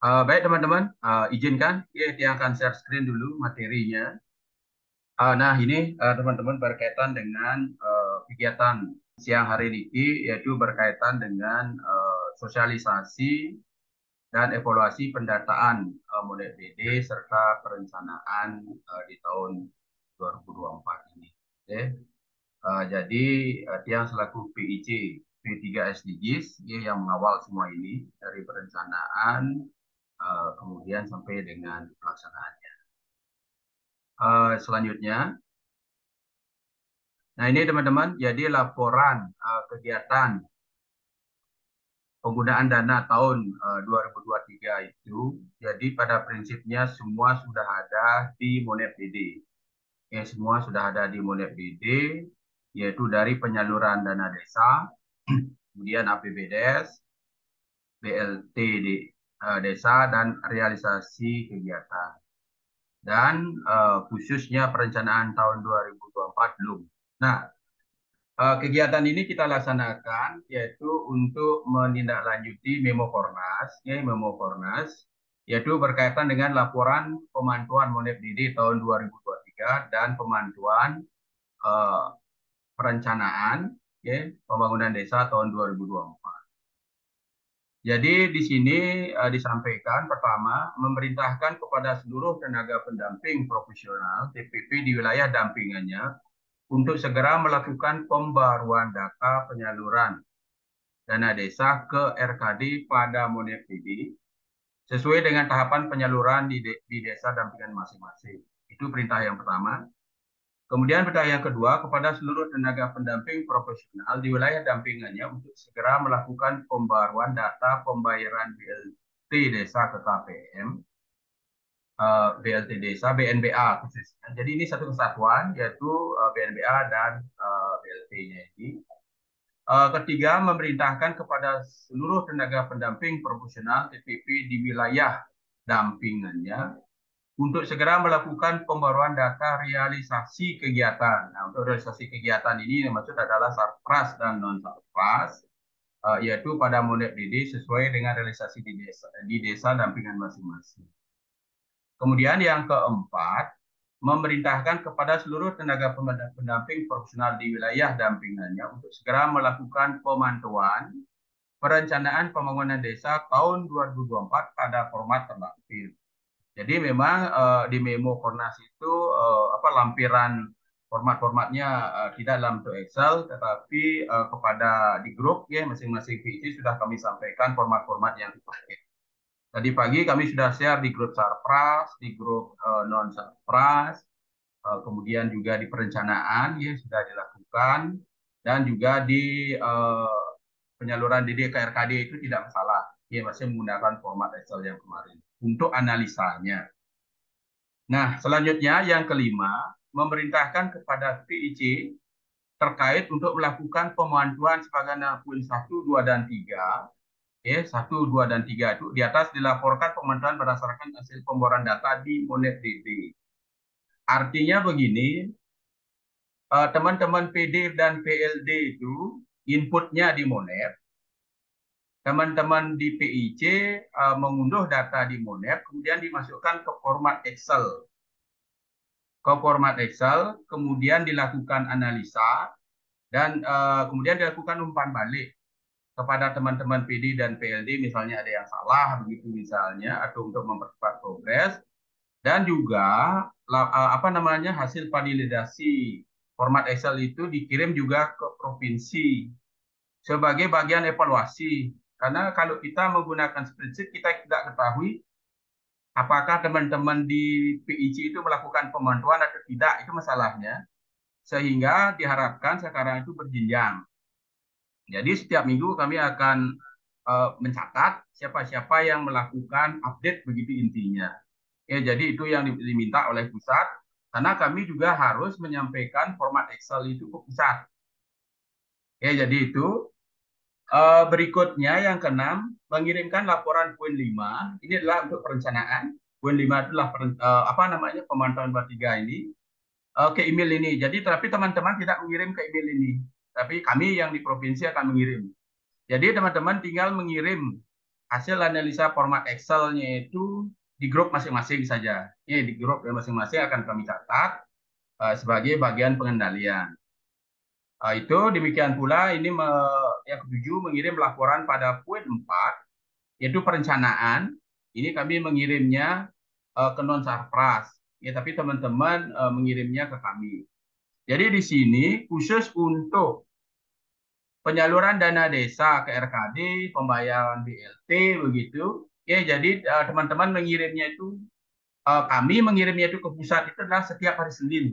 Baik teman-teman, izinkan dia akan share screen dulu materinya. Nah ini teman-teman berkaitan dengan kegiatan siang hari ini, yaitu berkaitan dengan sosialisasi dan evaluasi pendataan model BD serta perencanaan di tahun 2024 ini. Oke. Jadi Tiang selaku PIC P3 SDGs yang mengawal semua ini dari perencanaan kemudian sampai dengan pelaksanaannya. Selanjutnya, nah ini teman-teman, jadi laporan kegiatan penggunaan dana tahun 2023 itu, jadi pada prinsipnya semua sudah ada di Monep BD. Ya, semua sudah ada di Monep BD, yaitu dari penyaluran dana desa, kemudian APBDes, BLT desa, dan realisasi kegiatan. Dan khususnya perencanaan tahun 2024 belum. Nah, kegiatan ini kita laksanakan yaitu untuk menindaklanjuti Memo Kornas, Memo Kornas, yaitu berkaitan dengan laporan pemantauan Monep DD tahun 2023 dan pemantauan eh, perencanaan pembangunan desa tahun 2024. Jadi di sini disampaikan pertama memerintahkan kepada seluruh tenaga pendamping profesional TPP di wilayah dampingannya untuk segera melakukan pembaruan data penyaluran dana desa ke RKD pada Monep BD sesuai dengan tahapan penyaluran di desa dampingan masing-masing. Itu perintah yang pertama. Kemudian perintah yang kedua kepada seluruh tenaga pendamping profesional di wilayah dampingannya untuk segera melakukan pembaruan data pembayaran BLT desa ke KPM, BLT desa, BNBA khususnya. Jadi ini satu kesatuan yaitu BNBA dan BLT-nya ini. Ketiga, memerintahkan kepada seluruh tenaga pendamping profesional TPP di wilayah dampingannya untuk segera melakukan pembaruan data realisasi kegiatan. Nah, untuk realisasi kegiatan ini yang maksud adalah sarpras dan non sarpras, yaitu pada Monep DD sesuai dengan realisasi di desa dampingan masing-masing. Kemudian yang keempat, memerintahkan kepada seluruh tenaga pendamping profesional di wilayah dampingannya untuk segera melakukan pemantauan perencanaan pembangunan desa tahun 2024 pada format terlampir. Jadi memang di memo Kornas itu lampiran format-formatnya tidak dalam bentuk Excel, tetapi kepada di grup masing-masing VC sudah kami sampaikan format-format yang dipakai. Tadi pagi kami sudah share di grup Sarpras, di grup non Sarpras, kemudian juga di perencanaan sudah dilakukan, dan juga di penyaluran DD ke RKD itu tidak masalah, masih menggunakan format Excel yang kemarin untuk analisanya. Nah, selanjutnya yang kelima, memerintahkan kepada PIC terkait untuk melakukan pemantauan sebagaimana poin 1, 2, dan 3. 1, 2, dan 3 itu di atas dilaporkan pemantauan berdasarkan hasil pemboran data di Monep DD. Artinya begini, teman-teman PD dan PLD itu inputnya di Monep, teman-teman di PIC mengunduh data di Monep, kemudian dimasukkan ke format Excel. Kemudian dilakukan analisa, dan kemudian dilakukan umpan balik kepada teman-teman PD dan PLD, misalnya ada yang salah begitu misalnya, atau untuk mempercepat progres, dan juga hasil validasi format Excel itu dikirim juga ke provinsi sebagai bagian evaluasi. Karena kalau kita menggunakan spreadsheet, kita tidak ketahui apakah teman-teman di PIC itu melakukan pemantauan atau tidak, itu masalahnya. Sehingga diharapkan sekarang itu berjenjang. Jadi setiap minggu kami akan mencatat siapa-siapa yang melakukan update begitu intinya. Jadi itu yang diminta oleh pusat, karena kami juga harus menyampaikan format Excel itu ke pusat. Jadi itu. Berikutnya yang keenam, mengirimkan laporan poin 5. Ini adalah untuk perencanaan. Poin 5 adalah pemantauan buat 3 ini ke email ini. Jadi tapi teman-teman tidak mengirim ke email ini. Tapi kami yang di provinsi akan mengirim. Jadi teman-teman tinggal mengirim hasil analisa format Excel-nya itu di grup masing-masing saja. Ya, di grup masing-masing akan kami catat sebagai bagian pengendalian. Itu demikian pula ini yang ketujuh mengirim laporan pada poin 4 yaitu perencanaan. Ini kami mengirimnya ke non-Sarpras. Ya, tapi teman-teman mengirimnya ke kami. Jadi di sini khusus untuk penyaluran dana desa ke RKD, pembayaran BLT begitu. Ya, jadi teman-teman mengirimnya itu kami mengirimnya itu ke pusat itu adalah setiap hari Senin.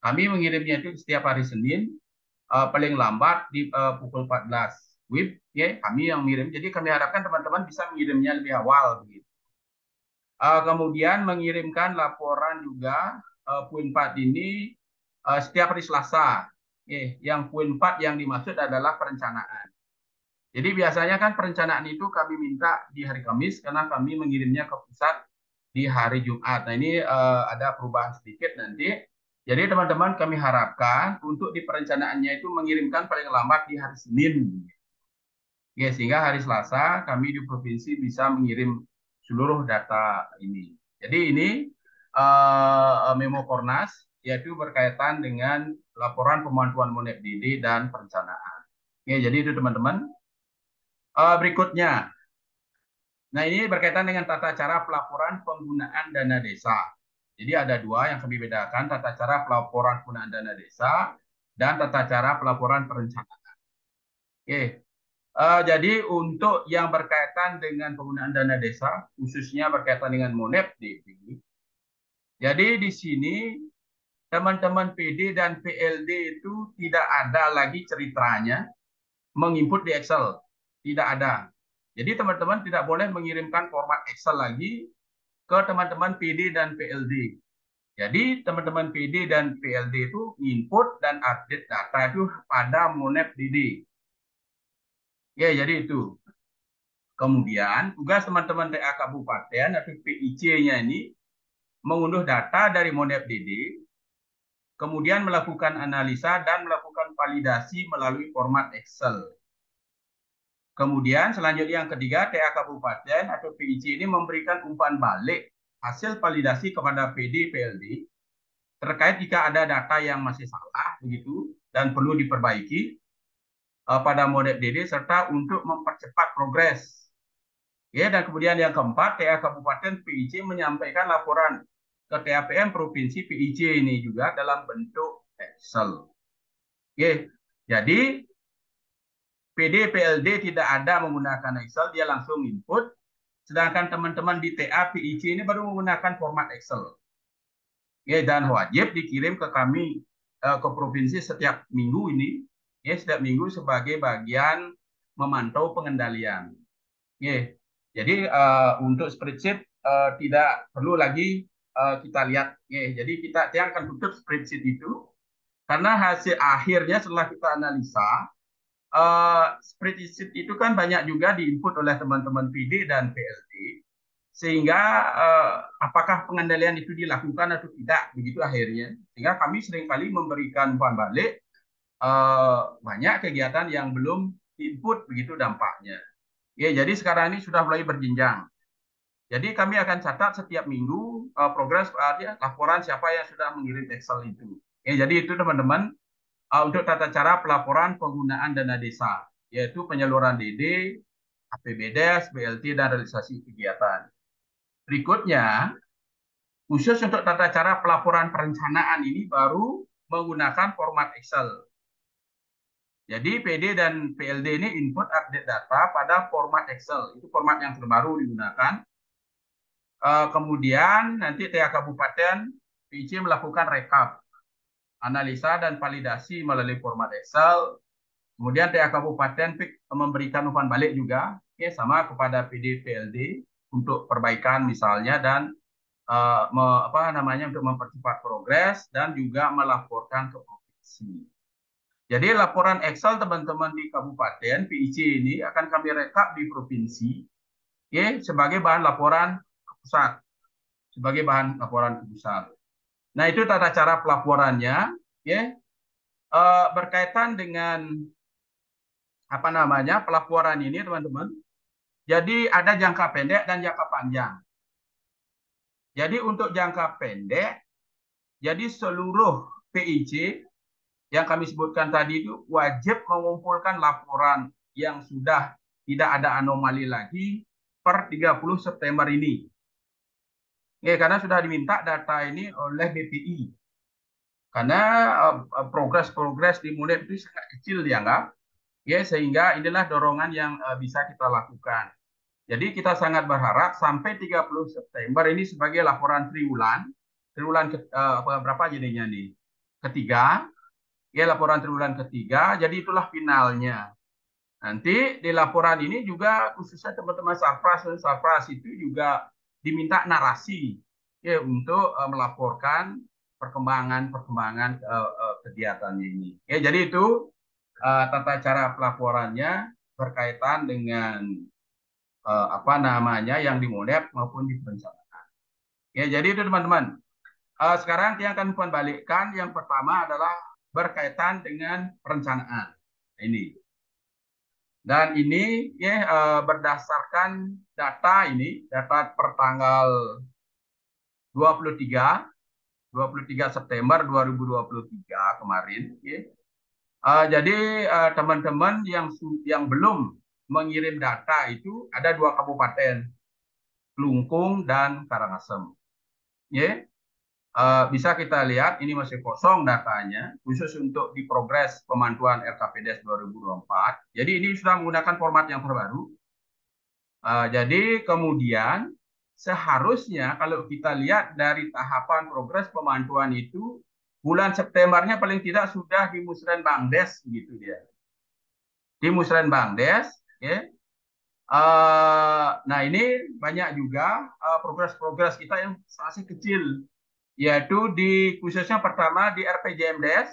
Kami mengirimnya itu setiap hari Senin paling lambat di pukul 14 WIB ya kami yang mengirim. Jadi kami harapkan teman-teman bisa mengirimnya lebih awal begitu. Kemudian mengirimkan laporan juga poin 4 ini setiap hari Selasa. Yang poin 4 yang dimaksud adalah perencanaan. Jadi biasanya kan perencanaan itu kami minta di hari Kamis karena kami mengirimnya ke pusat di hari Jumat. Nah ini ada perubahan sedikit nanti. Jadi teman-teman kami harapkan untuk di perencanaannya itu mengirimkan paling lambat di hari Senin. Ya, sehingga hari Selasa kami di provinsi bisa mengirim seluruh data ini. Jadi ini memo Kornas yaitu berkaitan dengan laporan pemantauan Monep DD dan perencanaan. Ya, jadi itu teman-teman. Berikutnya, nah ini berkaitan dengan tata cara pelaporan penggunaan dana desa. Jadi ada dua yang kami bedakan, tata cara pelaporan penggunaan dana desa dan tata cara pelaporan perencanaan. Oke. Jadi untuk yang berkaitan dengan penggunaan dana desa, khususnya berkaitan dengan Monep DB, jadi di sini teman-teman PD dan PLD itu tidak ada lagi ceritanya menginput di Excel. Tidak ada. Jadi teman-teman tidak boleh mengirimkan format Excel lagi ke teman-teman PD dan PLD. Jadi teman-teman PD dan PLD itu input dan update data itu pada Monep DD. Ya, jadi itu. Kemudian tugas teman-teman TA Kabupaten atau PIC-nya ini mengunduh data dari Monep DD, kemudian melakukan analisa dan melakukan validasi melalui format Excel. Kemudian selanjutnya yang ketiga, TA Kabupaten atau PIC ini memberikan umpan balik hasil validasi kepada PD PLD terkait jika ada data yang masih salah begitu dan perlu diperbaiki pada Monep DD serta untuk mempercepat progres. Ya, dan kemudian yang keempat, TA Kabupaten PIC menyampaikan laporan ke TAPM Provinsi PIC ini juga dalam bentuk Excel. Oke, jadi PD PLD tidak ada menggunakan Excel, dia langsung input. Sedangkan teman-teman di TA PIC ini baru menggunakan format Excel. Ya, dan wajib dikirim ke kami ke provinsi setiap minggu ini, ya setiap minggu sebagai bagian memantau pengendalian. Ya, jadi untuk spreadsheet tidak perlu lagi kita lihat. Ya, jadi kita akan tutup spreadsheet itu karena hasil akhirnya setelah kita analisa spreadsheet itu kan banyak juga diinput oleh teman-teman PD dan PLD sehingga apakah pengendalian itu dilakukan atau tidak begitu akhirnya sehingga kami seringkali memberikan umpan balik banyak kegiatan yang belum diinput begitu dampaknya. Ya, jadi sekarang ini sudah mulai berjenjang. Jadi kami akan catat setiap minggu progres laporan siapa yang sudah mengirim Excel itu. Ya, jadi itu teman-teman untuk tata cara pelaporan penggunaan dana desa, yaitu penyaluran DD, APBDes, BLT, dan realisasi kegiatan. Berikutnya, khusus untuk tata cara pelaporan perencanaan ini baru menggunakan format Excel. Jadi PD dan PLD ini input update data pada format Excel. Itu format yang terbaru digunakan. Kemudian nanti TA Kabupaten PIC melakukan rekap, analisa dan validasi melalui format Excel. Kemudian TA Kabupaten memberikan umpan balik juga ya sama kepada PD PLD untuk perbaikan misalnya dan untuk mempercepat progres dan juga melaporkan ke provinsi. Jadi laporan Excel teman-teman di Kabupaten PIC ini akan kami rekap di provinsi ya sebagai bahan laporan ke pusat. Sebagai bahan laporan ke pusat. Nah, itu tata cara pelaporannya ya. Berkaitan dengan pelaporan ini teman-teman. Jadi ada jangka pendek dan jangka panjang. Jadi untuk jangka pendek, jadi seluruh PIC yang kami sebutkan tadi itu wajib mengumpulkan laporan yang sudah tidak ada anomali lagi per 30 September ini. Ya, karena sudah diminta data ini oleh BPI. Karena progres-progres di MUNED itu sangat kecil dianggap, ya, sehingga inilah dorongan yang bisa kita lakukan. Jadi kita sangat berharap sampai 30 September ini sebagai laporan triwulan, triwulan berapa jadinya nih? Ketiga, ya laporan triwulan ketiga, jadi itulah finalnya. Nanti di laporan ini juga khususnya teman-teman Sarpras itu juga diminta narasi ya untuk melaporkan perkembangan kegiatannya ini. Ya, jadi itu tata cara pelaporannya berkaitan dengan apa namanya yang di MONEP maupun di perencanaan. Ya, jadi itu teman-teman. Sekarang kita akan kembalikan yang pertama adalah berkaitan dengan perencanaan. Ini. Dan ini ya berdasarkan data ini, data per tanggal 23 September 2023 kemarin ya. Jadi teman-teman yang belum mengirim data itu ada 2 kabupaten, Klungkung dan Karangasem. Ya. Bisa kita lihat ini masih kosong datanya khusus untuk di progres pemantuan RKPDS 2024. Jadi ini sudah menggunakan format yang terbaru. Jadi kemudian seharusnya kalau kita lihat dari tahapan progres pemantuan itu bulan Septembernya paling tidak sudah di Musrenbangdes gitu dia. Di Musrenbangdes, ya. Nah ini banyak juga progres-progres kita yang masih kecil, yaitu di khususnya pertama di RPJMDes.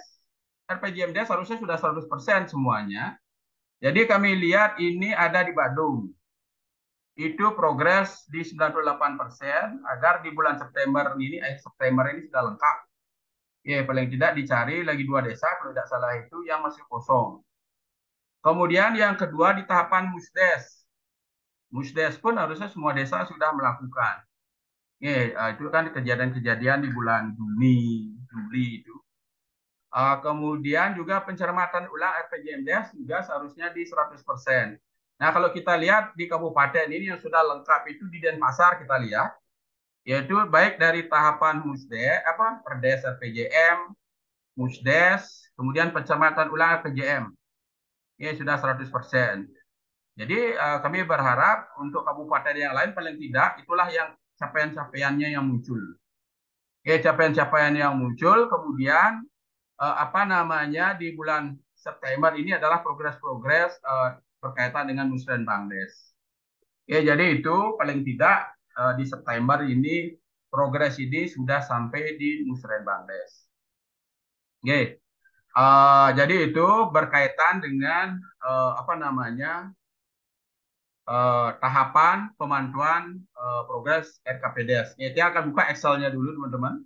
RPJMDes harusnya sudah 100% semuanya. Jadi kami lihat ini ada di Badung. Itu progres di 98% agar di bulan September ini sudah lengkap. Ya, paling tidak dicari lagi 2 desa kalau tidak salah itu yang masih kosong. Kemudian yang kedua di tahapan Musdes. Musdes pun harusnya semua desa sudah melakukan. Ya, itu kan kejadian-kejadian di bulan Juli itu. Kemudian juga pencermatan ulang RPJMDes juga seharusnya di 100%. Nah, kalau kita lihat di kabupaten ini yang sudah lengkap itu di Denpasar kita lihat, yaitu baik dari tahapan Perdes RPJM, Musdes, kemudian pencermatan ulang RPJM. Ini sudah 100%. Jadi kami berharap untuk kabupaten yang lain paling tidak itulah yang capaian-capaiannya yang muncul. Capaian-capaian yang muncul kemudian di bulan September ini adalah progres-progres berkaitan dengan Musrenbangdes. Jadi itu paling tidak di September ini progres ini sudah sampai di Musrenbangdes. Jadi itu berkaitan dengan tahapan pemantuan progres RKPDS. Kita akan buka Excel-nya dulu teman-teman.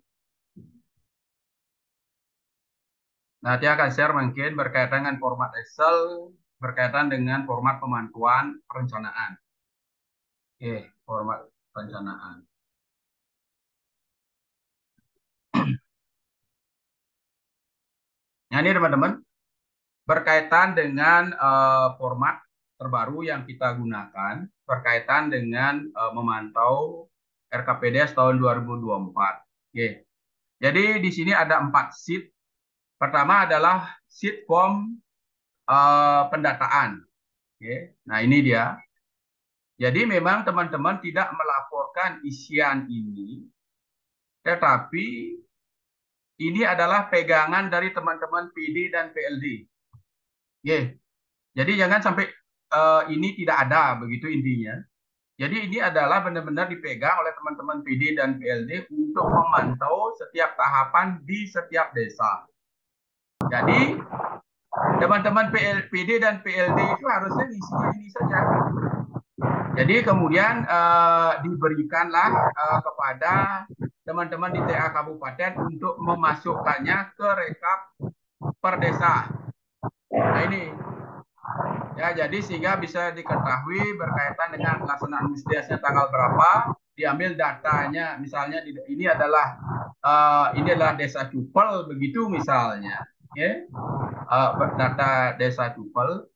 Nanti akan share mungkin berkaitan dengan format Excel, berkaitan dengan format pemantuan perencanaan. Format perencanaan. Nah ini teman-teman, berkaitan dengan format terbaru yang kita gunakan, berkaitan dengan memantau RKPDS tahun 2024. Jadi di sini ada 4 sheet. Pertama adalah sheet form pendataan. Nah ini dia. Jadi memang teman-teman tidak melaporkan isian ini, tetapi ini adalah pegangan dari teman-teman PD dan PLD. Jadi jangan sampai ini tidak ada, begitu intinya. Jadi ini adalah benar-benar dipegang oleh teman-teman PD dan PLD untuk memantau setiap tahapan di setiap desa. Jadi teman-teman PD dan PLD itu harusnya isinya ini saja. Jadi kemudian diberikanlah kepada teman-teman di TA Kabupaten untuk memasukkannya ke rekap per desa. Nah ini. Ya, jadi sehingga bisa diketahui berkaitan dengan pelaksanaan musdiasnya tanggal berapa, diambil datanya. Misalnya ini adalah desa Cupel begitu misalnya, ya. Data desa Cupel.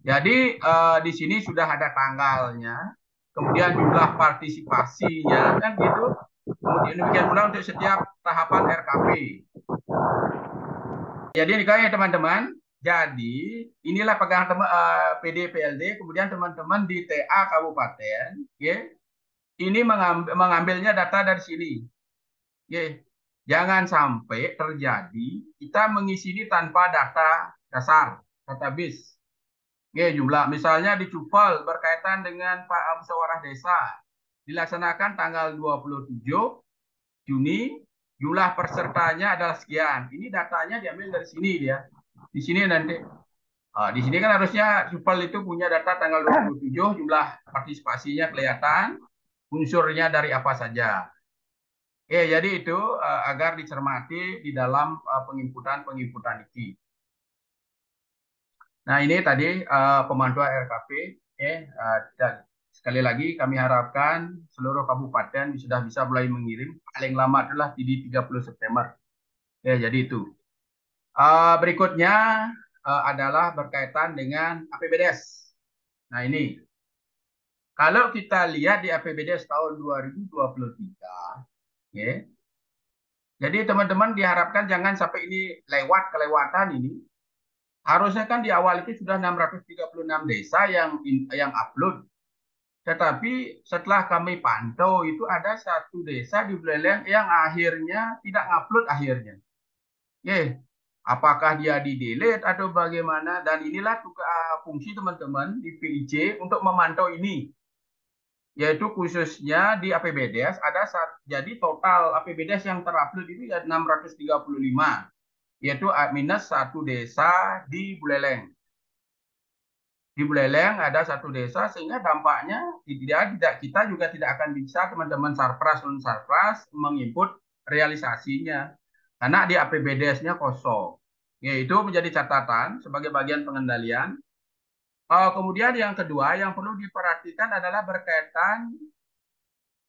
Jadi di sini sudah ada tanggalnya, kemudian jumlah partisipasinya, kan gitu. Kemudian demikian pula untuk setiap tahapan RKP. Jadi ini kayaknya teman-teman. Jadi inilah pegangan PD PLD, kemudian teman-teman di TA Kabupaten, ya, ini mengambilnya data dari sini. Ya. Jangan sampai terjadi kita mengisi ini tanpa data dasar, database. Oke, jumlah misalnya di Cupel berkaitan dengan Pak Musyawarah Desa dilaksanakan tanggal 27 Juni, jumlah pesertanya adalah sekian. Ini datanya diambil dari sini dia. Di sini nanti di sini kan harusnya Cupel itu punya data tanggal 27, jumlah partisipasinya kelihatan, unsurnya dari apa saja. Jadi itu agar dicermati di dalam penginputan ini. Nah, ini tadi pemantauan RKP. Sekali lagi kami harapkan seluruh kabupaten sudah bisa mulai mengirim. Paling lama adalah di 30 September. Jadi itu. Berikutnya adalah berkaitan dengan APBDes. Nah, ini. Kalau kita lihat di APBDes tahun 2023, ya. Jadi teman-teman diharapkan jangan sampai ini kelewatan ini. Harusnya kan di awal itu sudah 636 desa yang upload. Tetapi setelah kami pantau itu ada satu desa di Buleleng yang akhirnya tidak upload akhirnya. Apakah dia di-delete atau bagaimana? Dan inilah fungsi teman-teman di PIJ untuk memantau ini. Yaitu khususnya di APBDes ada jadi total APBDes yang terupload itu ya 635. Yaitu minus satu desa di Buleleng. Di Buleleng ada satu desa sehingga dampaknya kita juga tidak akan bisa teman-teman sarpras menginput realisasinya karena di APBDes-nya kosong. Itu menjadi catatan sebagai bagian pengendalian. Kemudian yang kedua yang perlu diperhatikan adalah berkaitan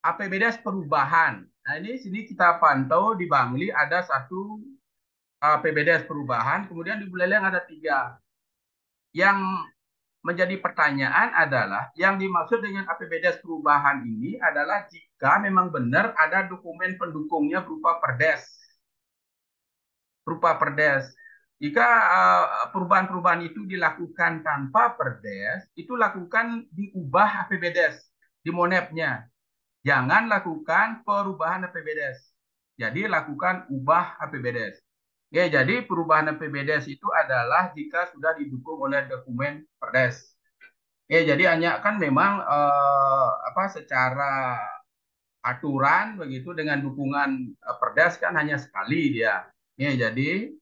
APBDes perubahan. Nah, ini sini kita pantau di Bangli ada satu APBDes perubahan, kemudian di Buleleng ada 3. Yang menjadi pertanyaan adalah yang dimaksud dengan APBDes perubahan ini adalah jika memang benar ada dokumen pendukungnya berupa perdes. Jika perubahan-perubahan itu dilakukan tanpa perdes, itu lakukan diubah APBDes di monepnya. Jangan lakukan perubahan APBDes. Jadi lakukan ubah APBDes. Jadi perubahan APBDes itu adalah jika sudah didukung oleh dokumen perdes. Jadi hanya kan memang secara aturan begitu dengan dukungan perdes kan hanya sekali dia. Jadi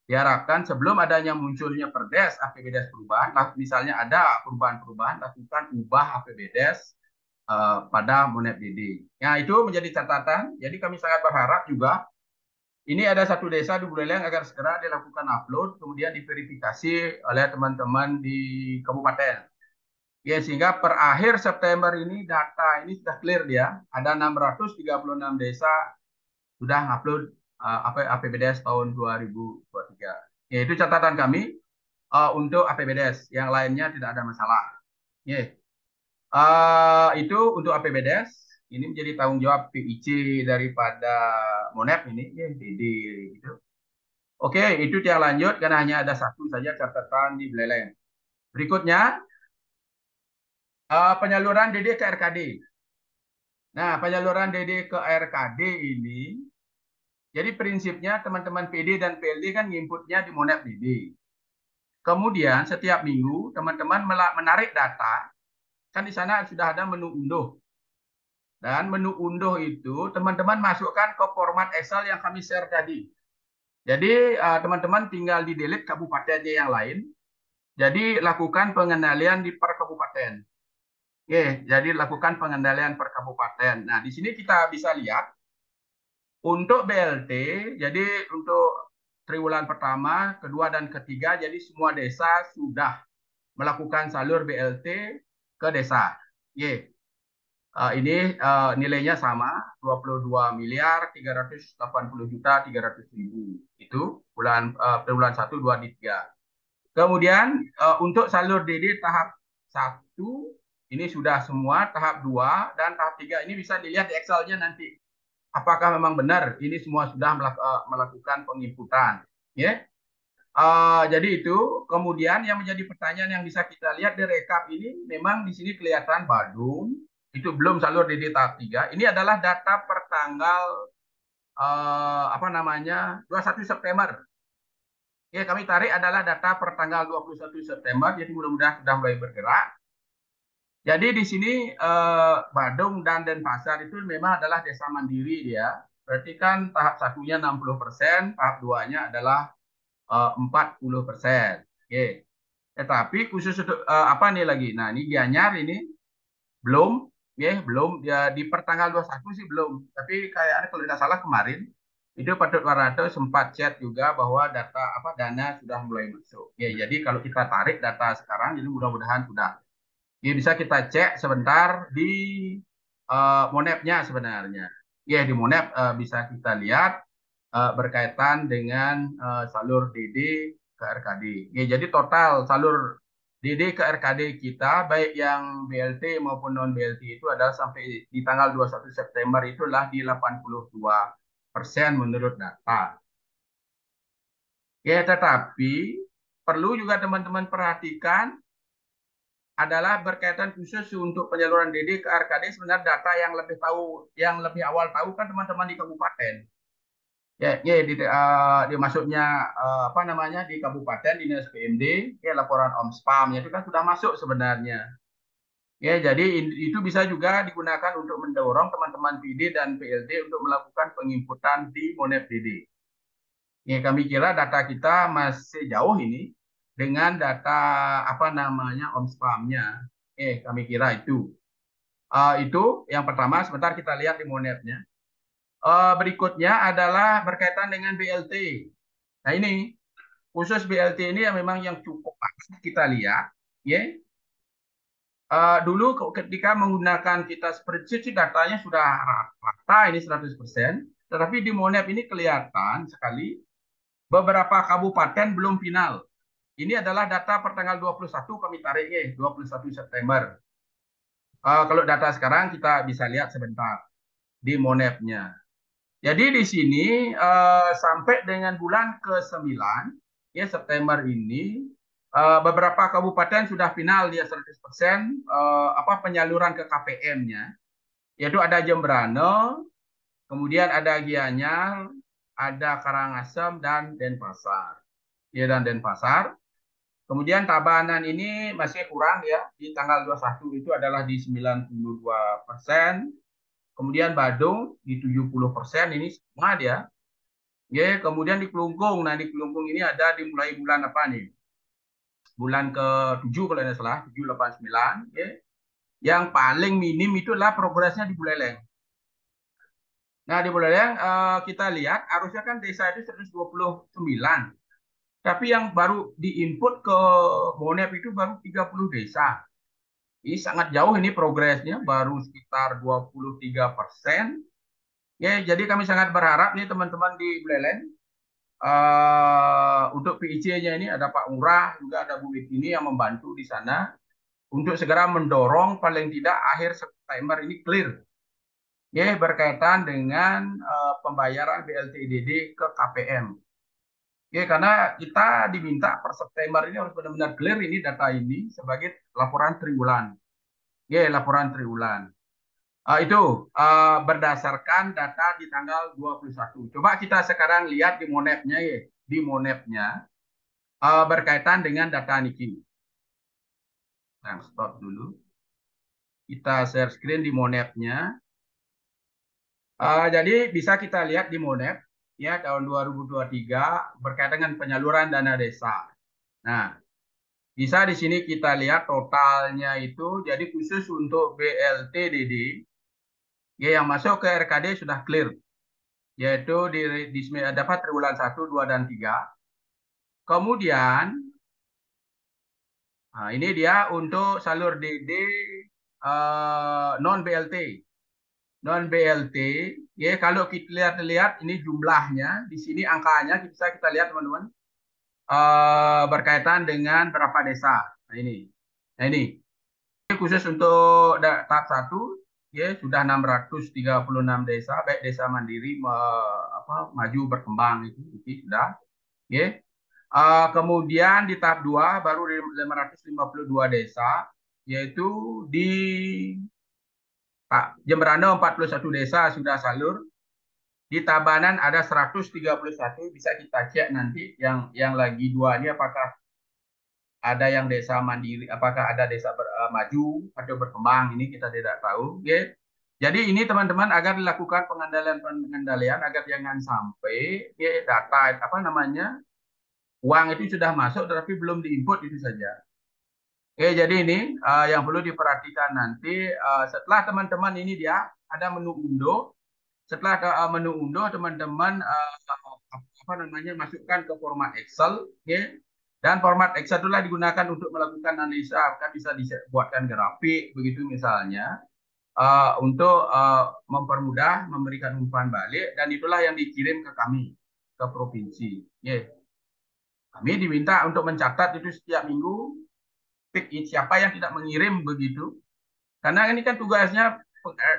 diharapkan sebelum adanya munculnya perdes APBDes perubahan, misalnya ada perubahan-perubahan, lakukan ubah APBDes pada Monep DD. Nah, itu menjadi catatan. Jadi kami sangat berharap juga ini ada satu desa di Buleleng agar segera dilakukan upload, kemudian diverifikasi oleh teman-teman di kabupaten. Sehingga per akhir September ini data ini sudah clear dia. Ada 636 desa sudah upload APBDes tahun 2023. Itu catatan kami untuk APBDes. Yang lainnya tidak ada masalah. Itu untuk APBDes. Ini menjadi tanggung jawab PIC daripada Monep ini, DD gitu. Oke, itu yang lanjut karena hanya ada satu saja catatan di Buleleng. Berikutnya penyaluran DD ke RKD. Nah, penyaluran DD ke RKD ini, jadi prinsipnya teman-teman PD dan PLD kan inputnya di Monep DD. Kemudian setiap minggu teman-teman menarik data, kan di sana sudah ada menu unduh. Dan menu unduh itu teman-teman masukkan ke format Excel yang kami share tadi. Jadi teman-teman tinggal di delete kabupatennya yang lain. Jadi lakukan pengendalian di per kabupaten. Jadi lakukan pengendalian per kabupaten. Nah, di sini kita bisa lihat untuk BLT, jadi untuk triwulan pertama, kedua, dan ketiga, jadi semua desa sudah melakukan salur BLT ke desa. Ini nilainya sama, 22 miliar 380 juta 300 ribu. Itu triwulan 1, 2, 3. Kemudian untuk salur DD tahap 1 ini sudah semua, tahap 2 dan tahap 3 ini bisa dilihat di Excel-nya nanti. Apakah memang benar ini semua sudah melakukan penginputan. Jadi itu. Kemudian yang menjadi pertanyaan yang bisa kita lihat di rekap ini, memang di sini kelihatan Badung, itu belum salur DD tahap 3. Ini adalah data per tanggal 21 September. Kami tarik adalah data per tanggal 21 September, jadi mudah-mudahan sudah mulai bergerak. Jadi di sini Badung dan Denpasar itu memang adalah desa mandiri ya. Berarti kan tahap satunya 60%, tahap 2-nya adalah 40%. Oke. Tetapi khusus untuk apa nih lagi? Nah, ini Gianyar ini belum, belum ya, di pertanggal 21 sih belum. Tapi kayaknya kalau tidak salah kemarin itu Patut Warato sempat chat juga bahwa dana sudah mulai masuk. Jadi kalau kita tarik data sekarang, ini mudah-mudahan sudah. Bisa kita cek sebentar di Monep-nya sebenarnya. Di Monep bisa kita lihat berkaitan dengan salur DD ke RKD. Jadi total salur DD ke RKD kita, baik yang BLT maupun non BLT itu adalah sampai di tanggal 21 September itulah di 82% menurut data. Tetapi perlu juga teman-teman perhatikan adalah berkaitan khusus untuk penyaluran DD ke RKD. Sebenarnya data yang lebih awal tahu kan teman-teman di kabupaten. Di masuknya di kabupaten dinas PMD, laporan OMSPAM itu kan sudah masuk sebenarnya. Jadi itu bisa juga digunakan untuk mendorong teman-teman PD dan PLD untuk melakukan penginputan di Monep DD. Kami kira data kita masih jauh ini dengan data OMSPAM-nya. Kami kira itu. Itu yang pertama. Sebentar kita lihat di Monep-nya. Berikutnya adalah berkaitan dengan BLT. Nah, ini khusus BLT ini yang memang yang cukup kita lihat. Dulu ketika menggunakan kita spreadsheet, datanya sudah rata ini 100%. Tetapi di Monep ini kelihatan sekali beberapa kabupaten belum final. Ini adalah data per tanggal 21 kami tarik 21 September. Kalau data sekarang kita bisa lihat sebentar di Monep-nya. Jadi di sini sampai dengan bulan ke-9 September ini beberapa kabupaten sudah final dia 100% penyaluran ke KPM-nya. Yaitu ada Jembrane, kemudian ada Gianyar, ada Karangasem dan Denpasar. Dan Denpasar. Kemudian Tabanan ini masih kurang ya, di tanggal 21 itu adalah di 92%. Kemudian Badung di 70%, ini semua dia. Kemudian di Kelungkung. Nah, di Kelungkung ini ada dimulai bulan apa nih? Bulan ke-7 kalau tidak salah, 7, 8, 9. Yang paling minim itu adalah progresnya di Buleleng. Nah, di Buleleng kita lihat harusnya kan desa itu 129. Tapi yang baru diinput ke Monep itu baru 30 desa. Ini sangat jauh ini progresnya, baru sekitar 23%. Jadi kami sangat berharap nih teman-teman di Buleleng, untuk PIC-nya ini ada Pak Ngurah, juga ada Bu Witini yang membantu di sana untuk segera mendorong paling tidak akhir September ini clear. Berkaitan dengan pembayaran BLT-DD ke KPM. Karena kita diminta per September ini harus benar-benar clear ini data ini sebagai laporan triwulan. Laporan triwulan. Itu berdasarkan data di tanggal 21. Coba kita sekarang lihat di Monep-nya Di Monep-nya berkaitan dengan data Niki. Nah, stop dulu. Kita share screen di Monep-nya. Jadi bisa kita lihat di Monep tahun 2023 berkaitan dengan penyaluran dana desa. Nah, bisa di sini kita lihat totalnya itu, jadi khusus untuk BLT DD yang masuk ke RKD sudah clear. yaitu dapat triwulan 1, 2, dan 3. Kemudian, nah ini dia untuk salur DD non BLT. Non BLT, ya kalau kita lihat ini jumlahnya, di sini angkanya bisa kita lihat teman-teman, berkaitan dengan berapa desa. Nah ini khusus untuk tahap 1, ya sudah 636 desa, baik desa mandiri maju berkembang itu sudah, ya. Kemudian di tahap 2 baru 552 desa, yaitu di Jemberana 41 desa sudah salur. Di Tabanan ada 131, bisa kita cek nanti yang lagi 2 ini apakah ada yang desa mandiri, apakah ada desa maju atau berkembang, ini kita tidak tahu. Okay. Jadi ini teman-teman agar dilakukan pengendalian agar jangan sampai data apa namanya uang itu sudah masuk tetapi belum diinput itu saja. Oke, jadi ini yang perlu diperhatikan nanti setelah teman-teman ini dia ada menu undo. Setelah menu undo teman-teman apa namanya masukkan ke format Excel, ya. Dan format Excel itulah digunakan untuk melakukan analisa, kan bisa dibuatkan grafik begitu misalnya untuk mempermudah memberikan umpan balik, dan itulah yang dikirim ke kami ke provinsi, ya. Kami diminta untuk mencatat itu setiap minggu siapa yang tidak mengirim begitu, karena ini kan tugasnya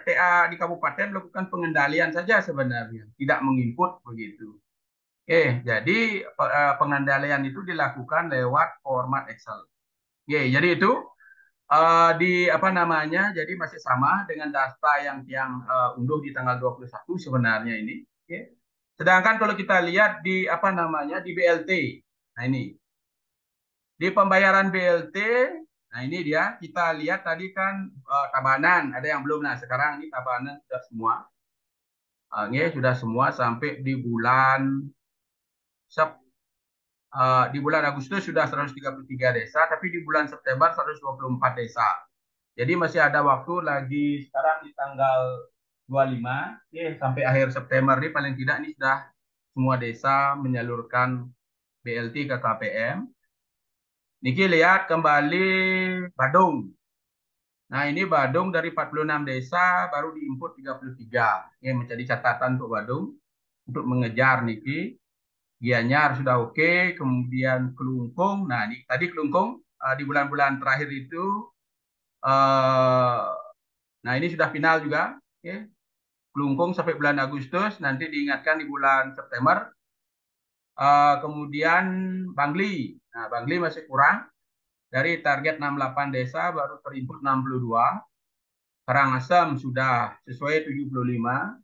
TA di kabupaten melakukan pengendalian saja sebenarnya, tidak menginput begitu. Jadi pengendalian itu dilakukan lewat format Excel. Jadi itu di apa namanya, jadi masih sama dengan data yang unduh di tanggal 21 sebenarnya ini. Sedangkan kalau kita lihat di apa namanya di BLT, nah ini di pembayaran BLT, nah ini dia kita lihat tadi kan Tabanan ada yang belum, nah sekarang ini Tabanan sudah semua, sudah semua sampai di bulan di bulan Agustus sudah 133 desa, tapi di bulan September 124 desa. Jadi masih ada waktu lagi, sekarang di tanggal 25, sampai akhir September ini paling tidak ini sudah semua desa menyalurkan BLT ke KPM. Niki lihat kembali Badung. Nah ini Badung dari 46 desa baru diinput 33. Ini menjadi catatan untuk Badung untuk mengejar Niki. Gianyar sudah oke, kemudian Kelungkung. Nah, ini tadi Kelungkung di bulan-bulan terakhir itu, nah ini sudah final juga. Kelungkung sampai bulan Agustus, nanti diingatkan di bulan September. Kemudian Bangli. Nah, Bangli masih kurang. Dari target 68 desa baru terinput 62. Karangasem sudah sesuai 75.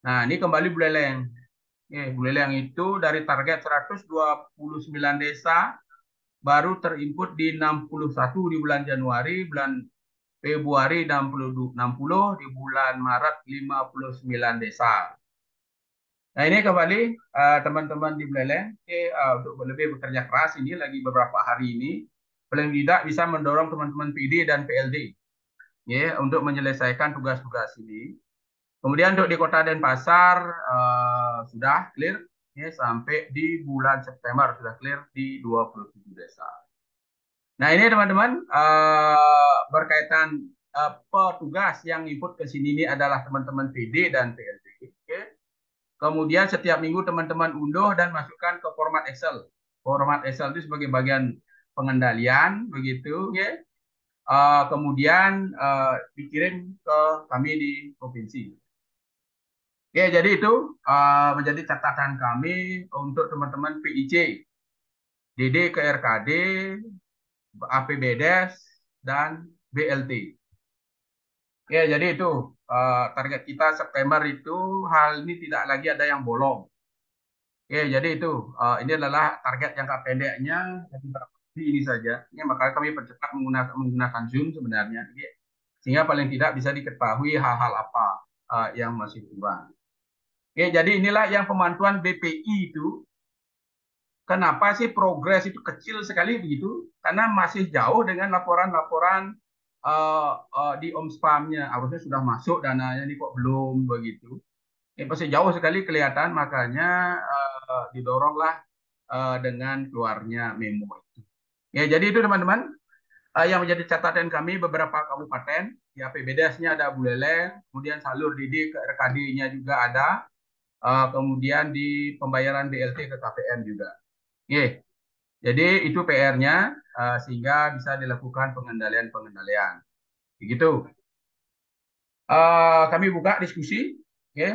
Nah, ini kembali Buleleng. Buleleng itu dari target 129 desa baru terinput di 61 di bulan Januari, bulan Februari 60, di bulan Maret 59 desa. Nah ini kembali teman-teman di Buleleng untuk lebih bekerja keras ini lagi beberapa hari ini, paling tidak bisa mendorong teman-teman PD dan PLD untuk menyelesaikan tugas-tugas ini. Kemudian untuk di Kota Denpasar sudah clear sampai di bulan September sudah clear di 27 desa. Nah ini teman-teman berkaitan petugas yang input ke sini ini adalah teman-teman PD dan PLD. Kemudian setiap minggu teman-teman unduh dan masukkan ke format Excel. Format Excel itu sebagai bagian pengendalian begitu, kemudian dikirim ke kami di provinsi. Jadi itu menjadi catatan kami untuk teman-teman PIC, DD ke RKD, APBDes, dan BLT. Jadi itu target kita September itu hal ini tidak lagi ada yang bolong. Jadi itu ini adalah target jangka pendeknya ini saja. Ini makanya kami percepat menggunakan Zoom sebenarnya, sehingga paling tidak bisa diketahui hal-hal apa yang masih kurang. Jadi inilah yang pemantauan BPI itu. Kenapa sih progres itu kecil sekali begitu? Karena masih jauh dengan laporan-laporan di Omspamnya. Harusnya sudah masuk dananya, ini kok belum begitu. Masih jauh sekali kelihatan, makanya didoronglah dengan keluarnya memo itu. Ya, jadi itu teman-teman yang menjadi catatan kami beberapa kabupaten. Ya, PBDS-nya ada Buleleng, kemudian salur didik ke RKD-nya juga ada, kemudian di pembayaran BLT ke KPM juga. Oke, jadi itu PR-nya sehingga bisa dilakukan pengendalian-pengendalian. Begitu. Kami buka diskusi ya,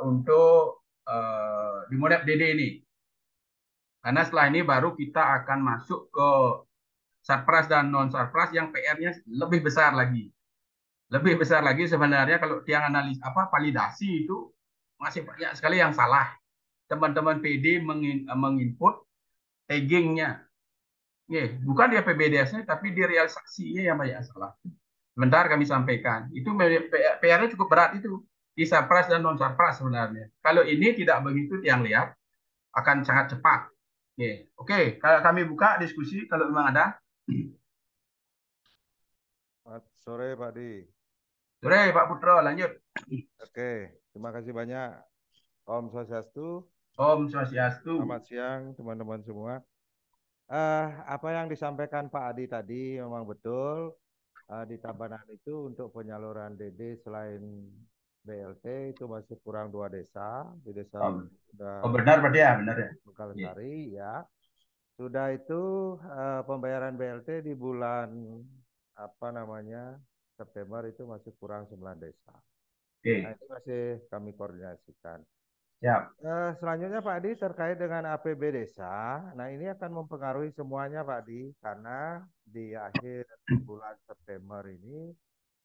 untuk di Monep DD ini. Karena setelah ini baru kita akan masuk ke Sarpras dan non Sarpras yang PR-nya lebih besar lagi. Lebih besar lagi sebenarnya kalau tiang analis validasi itu masih banyak sekali yang salah. Teman-teman PD menginput taggingnya. Bukan di APBDS-nya tapi di realisasinya yang banyak salah. Sebentar kami sampaikan. Itu PR-nya cukup berat itu. Di Sarpras dan non Sarpras sebenarnya. Kalau ini tidak begitu yang lihat akan sangat cepat. Oke, kami buka diskusi kalau memang ada. Selamat sore Pak Di. Sore Pak Putro, lanjut. Oke, terima kasih banyak. Om Swastiastu. Om Swastiastu. Selamat siang teman-teman semua. Apa yang disampaikan Pak Adi tadi memang betul. Di Tabanan itu untuk penyaluran DD selain BLT itu masih kurang 2 desa. Di desa Benar berarti ya, benar ya. Megalsari ya. Sudah itu pembayaran BLT di bulan September itu masih kurang 9 desa. Nah, itu masih kami koordinasikan. Selanjutnya Pak Adi terkait dengan APB desa. Nah, ini akan mempengaruhi semuanya Pak Adi karena di akhir bulan September ini,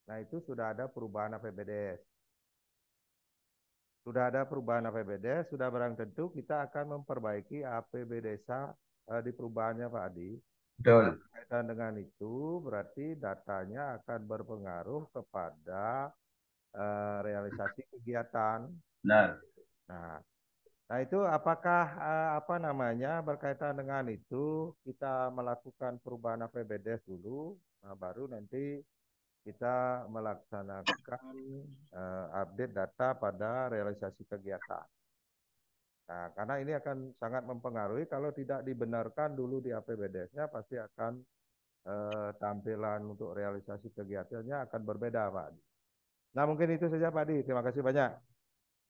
nah itu sudah ada perubahan APBDes. Sudah ada perubahan APBDes, sudah barang tentu kita akan memperbaiki APB desa di perubahannya Pak Adi. Betul. Berkaitan dengan itu berarti datanya akan berpengaruh kepada realisasi kegiatan. Benar. Nah itu apakah berkaitan dengan itu kita melakukan perubahan APBDes dulu, nah, baru nanti kita melaksanakan update data pada realisasi kegiatan. Nah, karena ini akan sangat mempengaruhi kalau tidak dibenarkan dulu di APBDes-nya pasti akan tampilan untuk realisasi kegiatannya akan berbeda, Pak. Nah, mungkin itu saja, Pak Di. Terima kasih banyak.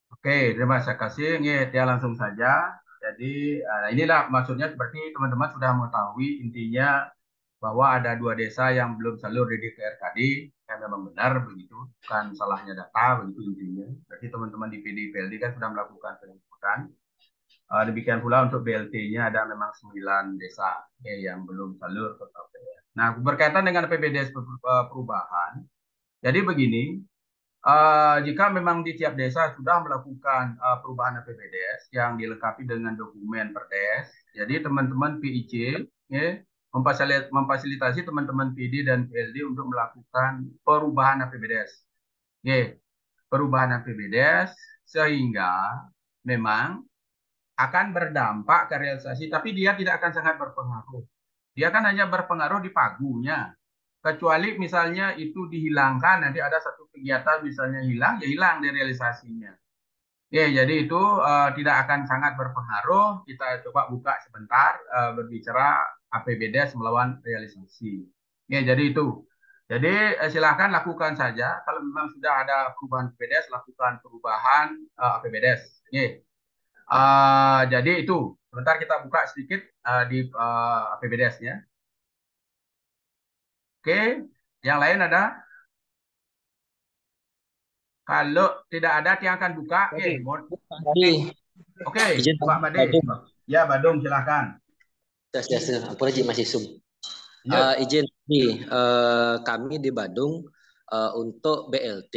Oke, terima kasih. Ya langsung saja. Jadi inilah maksudnya seperti teman-teman sudah mengetahui intinya bahwa ada 2 desa yang belum salur di DKRKD, yang memang benar begitu, bukan salahnya data begitu intinya. Berarti teman-teman di PD PLD kan sudah melakukan penjemputan. Demikian pula untuk BLT-nya ada memang 9 desa yang belum salur ke KPR. Nah, berkaitan dengan PBDS perubahan, jadi begini, jika memang di tiap desa sudah melakukan perubahan APBDes yang dilengkapi dengan dokumen perdes, jadi teman-teman PIC ya, memfasilitasi teman-teman PD dan PLD untuk melakukan perubahan APBDes. Perubahan APBDes sehingga memang akan berdampak ke realisasi, tapi dia tidak akan sangat berpengaruh. Dia kan hanya berpengaruh di pagunya. Kecuali misalnya itu dihilangkan, nanti ada satu kegiatan misalnya hilang, ya hilang di realisasinya. Jadi itu tidak akan sangat berpengaruh. Kita coba buka sebentar berbicara APBDes melawan realisasi. Jadi itu. Jadi silahkan lakukan saja. Kalau memang sudah ada perubahan APBDes, lakukan perubahan APBDes. Jadi itu. Sebentar kita buka sedikit di APBDes-nya. Oke, yang lain ada? Kalau tidak ada, yang akan buka. Oke, Pak Made. Ya, Badung, silahkan. Aku lagi masih Zoom. Izin kami di Badung untuk BLT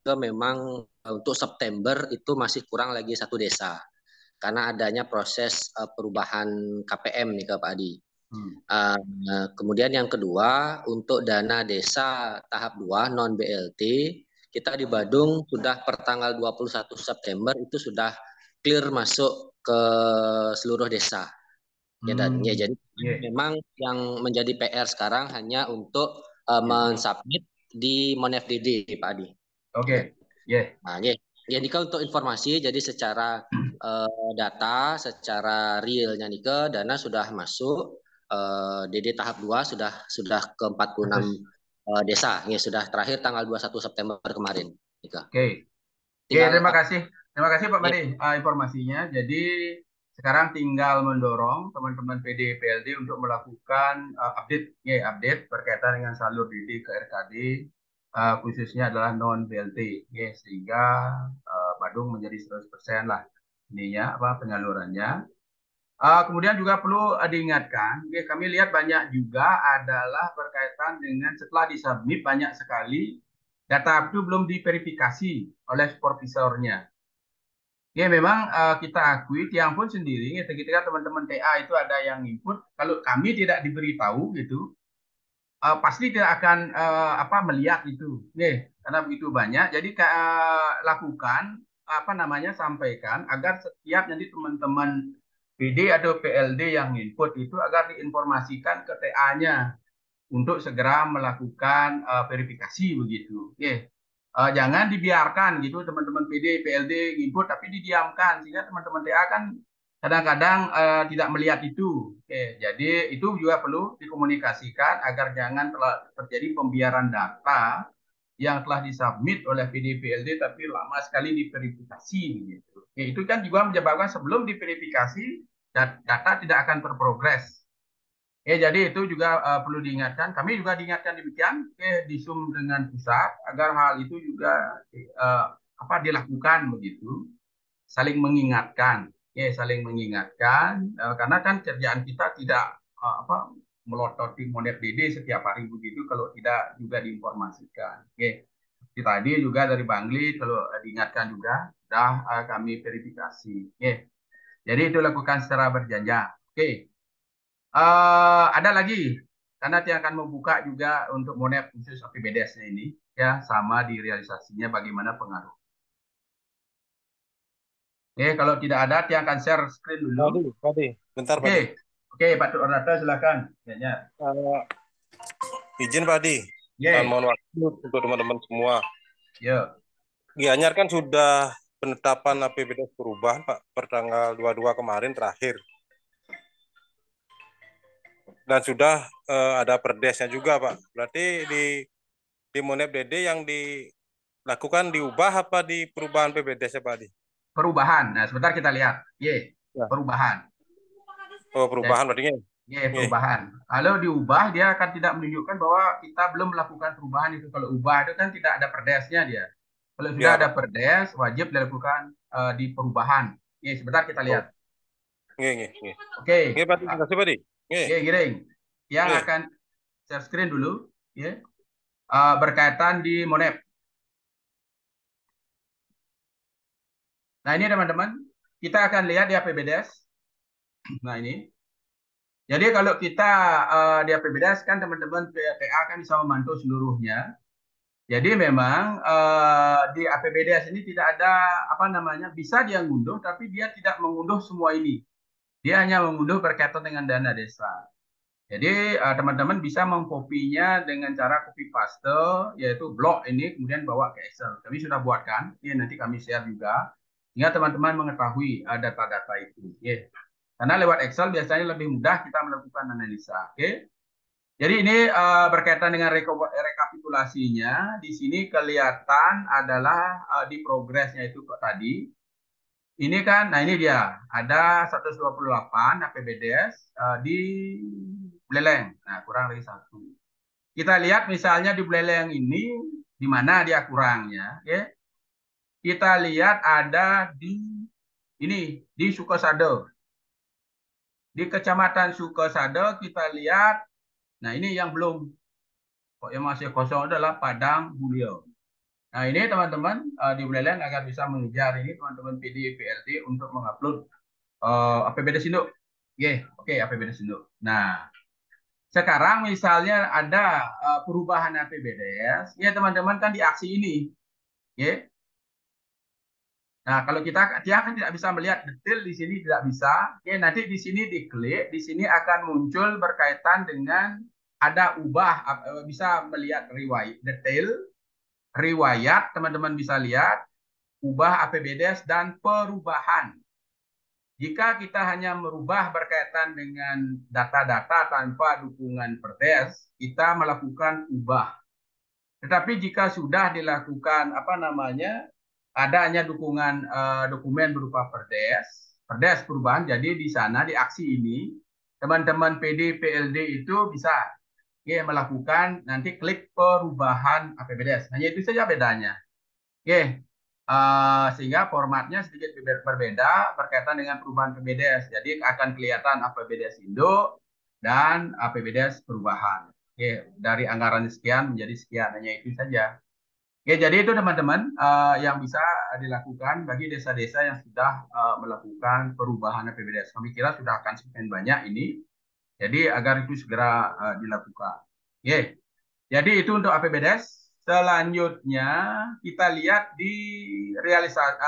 memang untuk September itu masih kurang lagi 1 desa karena adanya proses perubahan KPM nih ke Pak Adi. Kemudian yang kedua untuk dana desa tahap 2 non BLT kita di Badung sudah per tanggal 21 September itu sudah clear masuk ke seluruh desa. Jadi memang yang menjadi PR sekarang hanya untuk mensubmit di MonFDD Pak Adi. Oke. Nah, Ya Nika untuk informasi, jadi secara data, secara realnya Nika, dana sudah masuk, DD tahap 2 sudah ke 46 desa, ya sudah terakhir tanggal 21 September kemarin, Nika. Oke, Tinggal terima kasih. Terima kasih Pak ya, Made informasinya. Jadi sekarang tinggal mendorong teman-teman PD PLD untuk melakukan update berkaitan dengan salur DD ke RKD, khususnya adalah non BLT, sehingga Badung menjadi 100% lah ininya apa penyalurannya. Kemudian juga perlu diingatkan, kami lihat banyak juga adalah berkaitan dengan setelah disubmit banyak sekali data itu belum diverifikasi oleh supervisornya. Ya memang kita akui Tiang pun sendiri ketika teman-teman TA itu ada yang input, kalau kami tidak diberitahu gitu, pasti tidak akan melihat itu. Karena begitu banyak, jadi lakukan apa namanya sampaikan agar setiap nanti teman-teman PD atau PLD yang input itu agar diinformasikan ke TA-nya untuk segera melakukan verifikasi begitu. Jangan dibiarkan gitu teman-teman PD, PLD input tapi didiamkan sehingga teman-teman TA kan kadang-kadang tidak melihat itu. Jadi itu juga perlu dikomunikasikan agar jangan terjadi pembiaran data yang telah disubmit oleh PD PLD tapi lama sekali diverifikasi gitu. Itu kan juga menyebabkan sebelum diverifikasi data tidak akan terprogres. Jadi itu juga perlu diingatkan. Kami juga diingatkan demikian di Zoom dengan pusat agar hal itu juga dilakukan begitu, saling mengingatkan, saling mengingatkan karena kan kerjaan kita tidak melototi Monep DD setiap hari begitu kalau tidak juga diinformasikan. Tadi juga dari Bangli kalau diingatkan juga sudah kami verifikasi. Jadi itu lakukan secara berjenjang. Ada lagi karena dia akan membuka juga untuk Monep khusus APBDes ini ya sama di realisasinya bagaimana pengaruh. Kalau tidak ada dia akan share screen dulu. Padi. Bentar Padi. Oke, Pak Ornata silakan. Izin Padi. Dan mohon waktu untuk teman-teman semua. Gianyar kan sudah penetapan APBDes perubahan Pak per tanggal 22 kemarin terakhir. Dan sudah ada perdesnya juga Pak. Berarti di Monep DD yang dilakukan diubah apa di perubahan PBDes ya Pak Adi? Perubahan. Nah, sebentar kita lihat. Perubahan. Oh, perubahan berarti perubahan. Kalau diubah dia akan tidak menunjukkan bahwa kita belum melakukan perubahan itu. Kalau ubah itu kan tidak ada perdesnya dia. Kalau sudah ada perdes wajib dilakukan di perubahan. Sebentar kita lihat. Oke. Pak, terima kasih Pak Adi. Giring. Yang akan share screen dulu berkaitan di Monep. Nah, ini teman-teman, kita akan lihat di APBDes. Nah, ini. Jadi kalau kita di APBDes kan teman-teman PTA kan bisa memantau seluruhnya. Jadi memang di APBDes ini tidak ada bisa dia ngunduh tapi dia tidak mengunduh semua ini. Dia hanya mengunduh berkaitan dengan dana desa. Jadi teman-teman bisa mengkopinya dengan cara copy paste yaitu blok ini kemudian bawa ke Excel. Kami sudah buatkan, nanti kami share juga sehingga teman-teman mengetahui data-data itu. Karena lewat Excel biasanya lebih mudah kita melakukan analisa. Jadi ini berkaitan dengan rekapitulasinya. Di sini kelihatan adalah di progresnya itu tadi. Ini kan, nah ini dia. Ada 128 APBDes di Buleleng. Nah, kurang lagi 1. Kita lihat misalnya di Buleleng ini, di mana dia kurangnya. Kita lihat ada di Sukosado. Di Kecamatan Sukosado kita lihat, nah ini yang belum, yang masih kosong adalah Padang Bulio. Nah ini teman-teman di Buleleng agar bisa mengejar ini teman-teman PD PLD untuk mengupload APBDes induk. APBDes induk. Nah sekarang misalnya ada perubahan APBDes, teman-teman kan di aksi ini. Nah, kalau dia kan tidak bisa melihat detail di sini tidak bisa. Nanti di sini diklik, di sini akan muncul berkaitan dengan ada ubah, bisa melihat detail, riwayat, teman-teman bisa lihat, ubah APBDes dan perubahan. Jika kita hanya merubah berkaitan dengan data-data tanpa dukungan Perdes, kita melakukan ubah. Tetapi jika sudah dilakukan adanya dukungan dokumen berupa Perdes perubahan, jadi di sana di aksi ini teman-teman PD PLD itu bisa melakukan nanti klik perubahan APBDes. Hanya itu saja bedanya. Sehingga formatnya sedikit berbeda berkaitan dengan perubahan APBDes. Jadi akan kelihatan APBDes Indo dan APBDes perubahan. Dari anggaran sekian menjadi sekian, hanya itu saja. Jadi itu teman-teman yang bisa dilakukan bagi desa-desa yang sudah melakukan perubahan APBDes. Kami kira sudah akan semakin banyak ini. Jadi agar itu segera dilakukan. Jadi itu untuk APBDes. Selanjutnya kita lihat di realisasi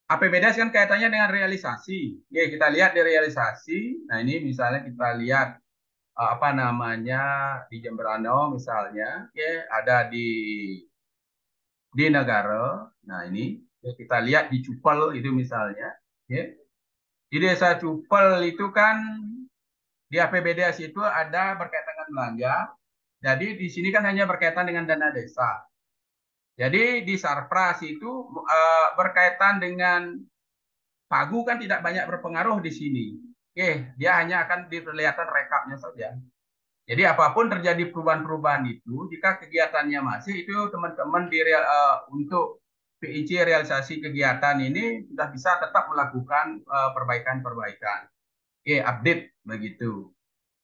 APBDes kan kaitannya dengan realisasi. Kita lihat di realisasi. Nah, ini misalnya kita lihat di Jemberano misalnya, ada di negara. Nah, ini kita lihat di Cupel itu misalnya, di desa Cupel itu kan di APBDes itu ada berkaitan dengan belanja. Jadi di sini kan hanya berkaitan dengan dana desa. Jadi di Sarpras itu berkaitan dengan pagu kan tidak banyak berpengaruh di sini. Dia hanya akan diperlihatkan rekapnya saja. Jadi apapun terjadi perubahan-perubahan itu, jika kegiatannya masih itu teman-teman untuk PIC realisasi kegiatan ini sudah bisa tetap melakukan perbaikan-perbaikan. Update begitu.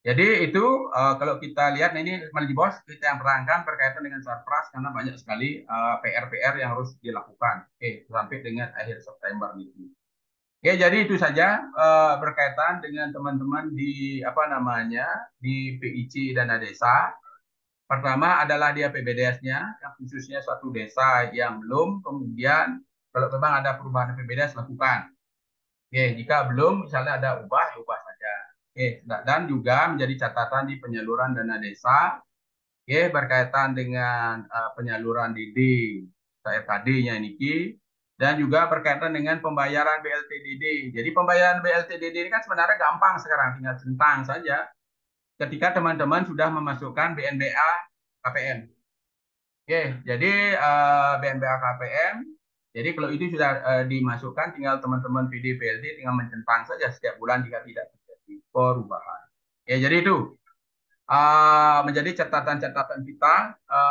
Jadi itu kalau kita lihat, nah ini teman di bos kita yang terangkan berkaitan dengan Sarpras karena banyak sekali PR-PR yang harus dilakukan sampai dengan akhir September itu. Jadi itu saja berkaitan dengan teman-teman di di PIC dana desa. Pertama adalah di APBDes-nya, yang khususnya suatu desa yang belum, kemudian kalau memang ada perubahan APBDes lakukan. Jika belum, misalnya ada ubah saja. Dan juga menjadi catatan di penyaluran dana desa, berkaitan dengan penyaluran DD, KRKD-nya ini, dan juga berkaitan dengan pembayaran BLTDD. Jadi pembayaran BLTDD ini kan sebenarnya gampang sekarang, tinggal centang saja ketika teman-teman sudah memasukkan BNBA KPM. Jadi BNBA KPM, jadi kalau itu sudah dimasukkan, tinggal teman-teman PD PLD tinggal mencentang saja setiap bulan jika tidak terjadi perubahan. Jadi itu menjadi catatan-catatan kita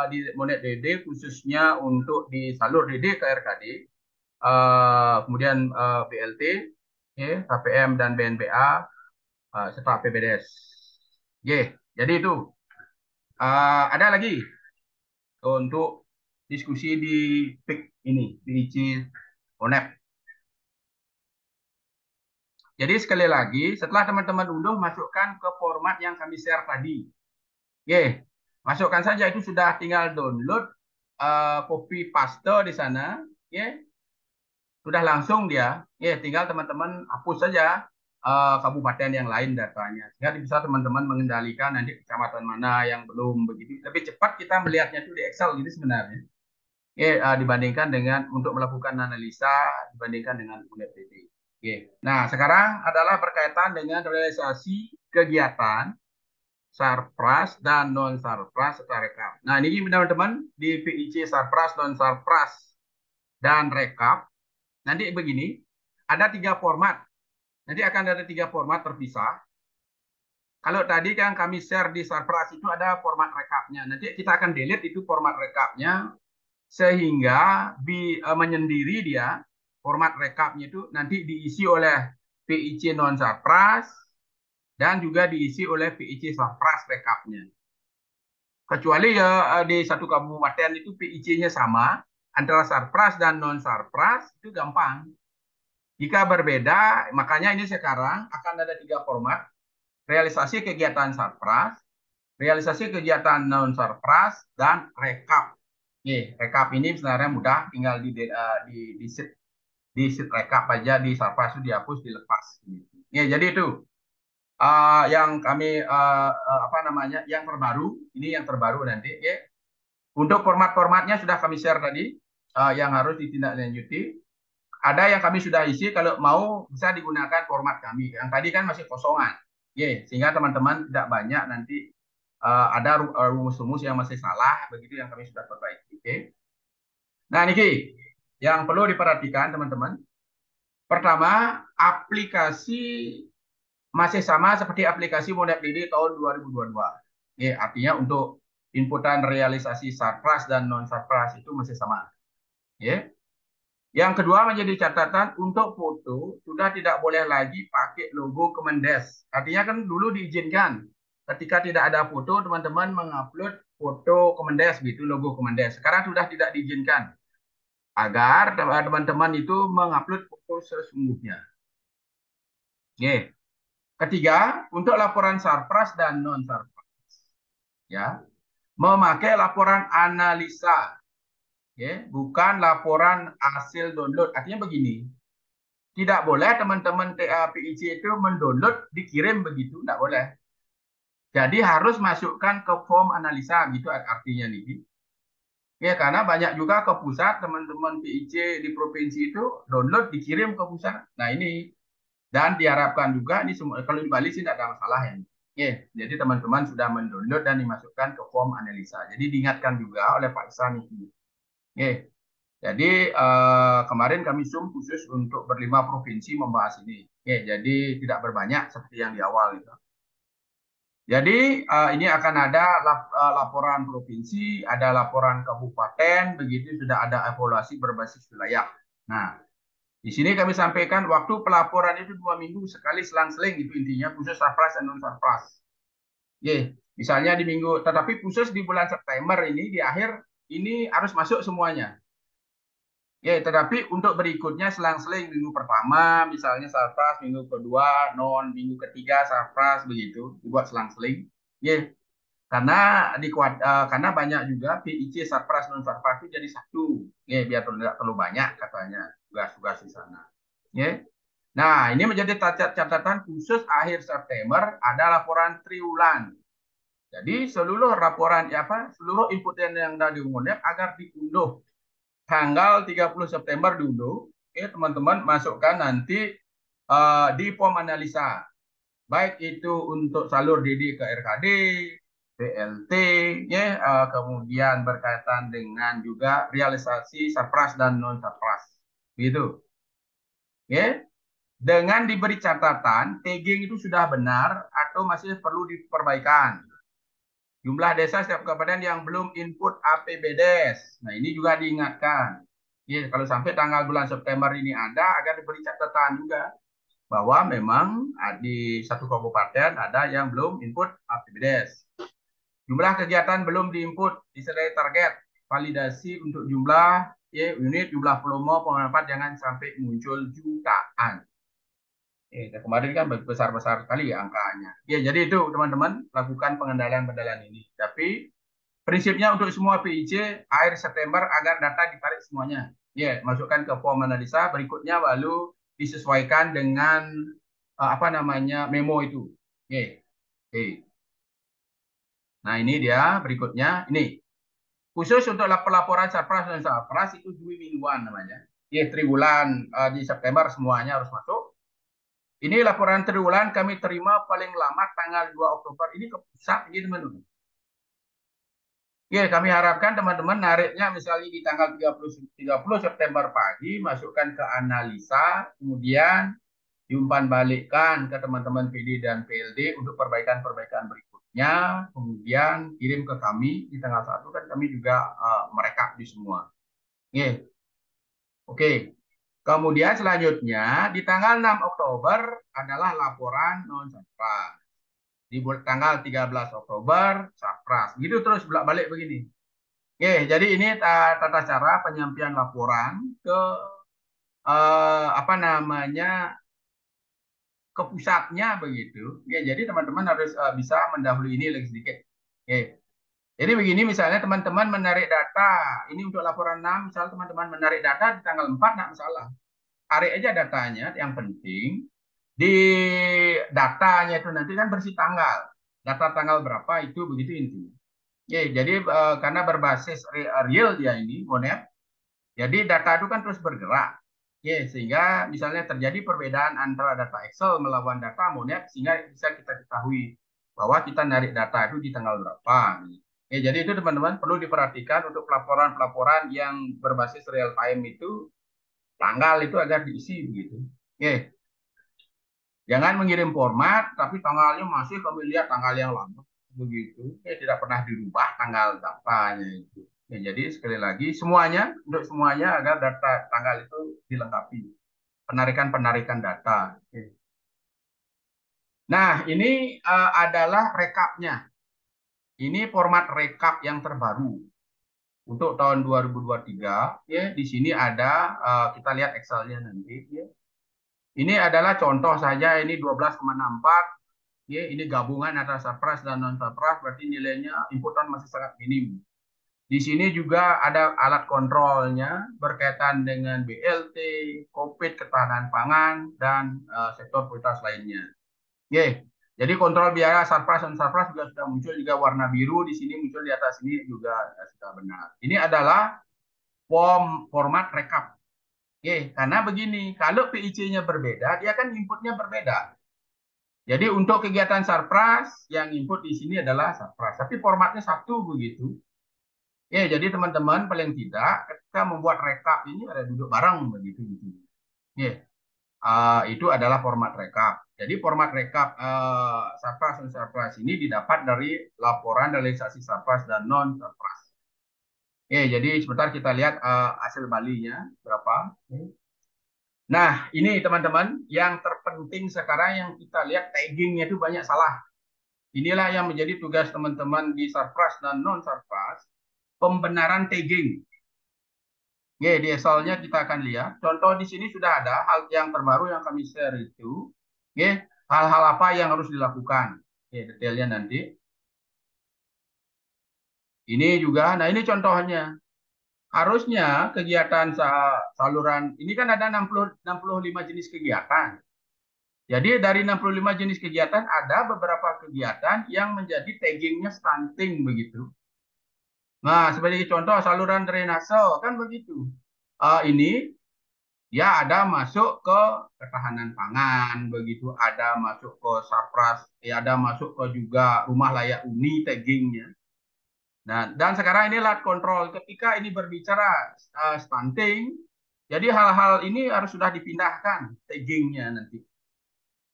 di Monet DD, khususnya untuk di salur DD ke RKD, kemudian BLT, KPM dan BNBA, serta APBDes. Jadi itu. Ada lagi untuk diskusi di PIK ini, PIC ONEP. Jadi sekali lagi, setelah teman-teman unduh, masukkan ke format yang kami share tadi. Masukkan saja, itu sudah tinggal download, copy paste di sana. Sudah langsung dia. Tinggal teman-teman hapus saja kabupaten yang lain datanya. Sehingga bisa teman-teman mengendalikan nanti kecamatan mana yang belum begitu. Lebih cepat kita melihatnya itu di Excel gitu sebenarnya. Dibandingkan dengan untuk melakukan analisa dibandingkan dengan UNED. Nah, sekarang adalah berkaitan dengan realisasi kegiatan Sarpras dan non-Sarpras serta rekap. Nah, ini teman-teman di PIC Sarpras, non-Sarpras dan rekap. Nanti begini, ada 3 format. Nanti akan ada 3 format terpisah. Kalau tadi kan kami share di Sarpras itu ada format rekapnya. Nanti kita akan delete itu format rekapnya, sehingga menyendiri dia format rekapnya itu nanti diisi oleh PIC non-Sarpras dan juga diisi oleh PIC Sarpras rekapnya. Kecuali di satu kabupaten itu PIC-nya sama, antara Sarpras dan non-Sarpras itu gampang. Jika berbeda, makanya ini sekarang akan ada 3 format. Realisasi kegiatan Sarpras, realisasi kegiatan non-Sarpras, dan rekap. Rekap ini sebenarnya mudah, tinggal di sheet rekap aja di Sarpras itu dihapus, dilepas. Jadi itu yang kami yang terbaru, ini yang terbaru nanti. Untuk format-formatnya sudah kami share tadi. yang harus ditindaklanjuti. Ada yang kami sudah isi, kalau mau bisa digunakan format kami. Yang tadi kan masih kosongan. Sehingga teman-teman tidak banyak nanti ada rumus-rumus yang masih salah, begitu yang kami sudah perbaiki. Nah, Niki, yang perlu diperhatikan teman-teman. Pertama, aplikasi masih sama seperti aplikasi MonepDD tahun 2022. Artinya untuk inputan realisasi sarpras dan non sarpras itu masih sama. Yang kedua menjadi catatan, untuk foto sudah tidak boleh lagi pakai logo Kemendes. Artinya kan dulu diizinkan ketika tidak ada foto teman-teman mengupload foto Kemendes gitu, logo Kemendes. Sekarang sudah tidak diizinkan agar teman-teman itu mengupload foto sesungguhnya. Ketiga, untuk laporan sarpras dan non sarpras, memakai laporan analisa. Bukan laporan hasil download. Artinya begini, tidak boleh teman-teman PIC itu mendownload, dikirim begitu, tidak boleh. Jadi harus masukkan ke form analisa, gitu artinya nih. Karena banyak juga ke pusat, teman-teman PIC di provinsi itu download, dikirim ke pusat. Nah ini, dan diharapkan juga, ini semua kalau di Bali sih tidak ada masalah ya. Jadi teman-teman sudah mendownload dan dimasukkan ke form analisa. Jadi diingatkan juga oleh Pak Ihsan itu. Jadi kemarin kami Zoom khusus untuk berlima provinsi membahas ini. Jadi tidak berbanyak seperti yang di awal gitu. Jadi ini akan ada laporan provinsi, ada laporan kabupaten, begitu sudah ada evaluasi berbasis wilayah. Nah, di sini kami sampaikan waktu pelaporan itu 2 minggu sekali selang-seling, itu intinya khusus sarpras dan non sarpras. Misalnya di minggu, tetapi khusus di bulan September ini di akhir ini harus masuk semuanya. Tetapi untuk berikutnya selang-seling minggu pertama misalnya sarpras, minggu kedua non, minggu ketiga sarpras, begitu dibuat selang-seling. Karena banyak juga PIC sarpras non sarpras itu jadi satu. Biar tidak terlalu banyak katanya tugas-tugas di sana. Nah, ini menjadi catatan khusus akhir September ada laporan triwulan. Jadi seluruh laporan seluruh input yang ada di Monep agar diunduh tanggal 30 September dulu, teman-teman masukkan nanti di form analisa. Baik itu untuk salur DD ke RKD, PLT, kemudian berkaitan dengan juga realisasi sarpras dan non sarpras. Gitu. Dengan diberi catatan, tagging itu sudah benar atau masih perlu diperbaikan. Jumlah desa setiap kabupaten yang belum input APBDes. Nah, ini juga diingatkan. Kalau sampai tanggal bulan September ini ada, agar diberi catatan juga bahwa memang di satu kabupaten ada yang belum input APBDes. Jumlah kegiatan belum diinput disertai target validasi untuk jumlah unit, jumlah volume penerapan jangan sampai muncul jutaan. Kemarin kan besar-besar sekali ya angkanya. Jadi itu teman-teman lakukan pengendalian ini. Tapi prinsipnya untuk semua PIC akhir September agar data ditarik semuanya. Masukkan ke form analisa, berikutnya lalu disesuaikan dengan memo itu. Nah, ini dia berikutnya. Ini khusus untuk pelaporan sarpras dan sarpras itu 2 mingguan namanya. Triwulan di September semuanya harus masuk. Ini laporan triwulan kami terima paling lama tanggal 2 Oktober. Ini ke pusat, teman-teman. Kami harapkan teman-teman nariknya misalnya di tanggal 30 September pagi, masukkan ke analisa, kemudian diumpan balikkan ke teman-teman PD dan PLD untuk perbaikan-perbaikan berikutnya, kemudian kirim ke kami di tanggal 1, kan kami juga merekap di semua. Oke. Kemudian selanjutnya di tanggal 6 Oktober adalah laporan non sarpras. Di tanggal 13 Oktober sarpras. Gitu terus bolak-balik begini. Jadi ini tata cara penyampaian laporan ke ke pusatnya begitu. Jadi teman-teman harus bisa mendahului ini lagi sedikit. Jadi begini, misalnya teman-teman menarik data, ini untuk laporan 6, misalnya teman-teman menarik data di tanggal 4, tidak masalah. Tarik aja datanya, yang penting di datanya itu nanti kan bersih tanggal. Data tanggal berapa itu begitu intinya. Jadi karena berbasis real dia ini, Monep, Jadi data itu kan terus bergerak. Oke, sehingga misalnya terjadi perbedaan antara data Excel melawan data Monet, sehingga bisa kita ketahui bahwa kita narik data itu di tanggal berapa. Oke, jadi itu teman-teman perlu diperhatikan untuk pelaporan-pelaporan yang berbasis real time itu, tanggal itu agar diisi begitu. Oke, jangan mengirim format, tapi tanggalnya masih kami lihat tanggal yang lama begitu. Tidak pernah dirubah tanggal datanya itu. Ya, jadi sekali lagi semuanya untuk semuanya agar data tanggal itu dilengkapi. Penarikan data. Nah, ini adalah rekapnya. Ini format rekap yang terbaru untuk tahun 2023. Ya, di sini ada kita lihat Excel-nya nanti. Ya. Ini adalah contoh saja. Ini 12,64. Ya, ini gabungan antara surplus dan non surplus. Berarti nilainya inputan masih sangat minim. Di sini juga ada alat kontrolnya berkaitan dengan BLT, COVID, ketahanan pangan, dan sektor prioritas lainnya. Oke, jadi kontrol biaya surplus dan surplus juga sudah muncul, juga warna biru di sini muncul, di atas ini juga sudah benar. Ini adalah format rekap. Oke, karena begini, kalau PIC-nya berbeda, dia kan inputnya berbeda. Jadi untuk kegiatan surplus, yang input di sini adalah surplus, tapi formatnya satu begitu. Ya, jadi teman-teman paling tidak ketika membuat rekap ini ada duduk bareng begitu gitu. Ya, itu adalah format rekap. Jadi format rekap surplus dan surplus ini didapat dari laporan realisasi surplus dan non surplus. Oke, jadi sebentar kita lihat hasil Bali-nya berapa. Nah, ini teman-teman yang terpenting sekarang yang kita lihat taggingnya itu banyak salah. Inilah yang menjadi tugas teman-teman di surplus dan non surplus. Pembenaran tagging. Oke, di Excel-nya kita akan lihat. Contoh di sini sudah ada hal yang terbaru yang kami share itu. Oke, hal-hal apa yang harus dilakukan. Oke, detailnya nanti. Ini juga, nah ini contohnya. Harusnya kegiatan saluran, ini kan ada 65 jenis kegiatan. Jadi dari 65 jenis kegiatan ada beberapa kegiatan yang menjadi taggingnya stunting begitu. Nah, sebagai contoh saluran drainase kan begitu. Ini ya ada masuk ke ketahanan pangan begitu, ada masuk ke surplus, ya ada masuk ke juga rumah layak huni taggingnya. Nah, dan sekarang ini lihat kontrol ketika ini berbicara stunting, jadi hal-hal ini harus sudah dipindahkan taggingnya nanti.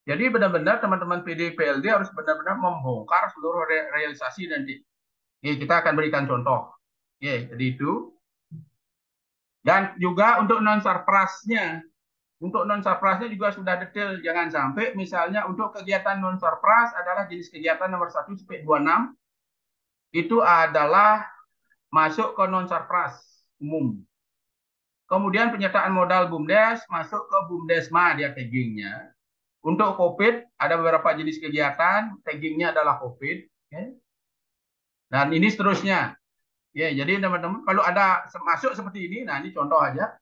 Jadi benar-benar teman-teman PD PLD harus benar-benar membongkar seluruh realisasi nanti. Oke, kita akan berikan contoh. Oke, jadi itu. Dan juga untuk non surplusnya. Untuk non surplusnya juga sudah detail. Jangan sampai misalnya untuk kegiatan non surplus adalah jenis kegiatan nomor 1 sampai 26 itu adalah masuk ke non surplus umum. Kemudian penyertaan modal BUMDes masuk ke BUMDesma dia taggingnya. Untuk COVID ada beberapa jenis kegiatan taggingnya adalah COVID. Okay. Dan ini seterusnya. Ya, jadi teman-teman kalau ada masuk seperti ini, nah ini contoh aja.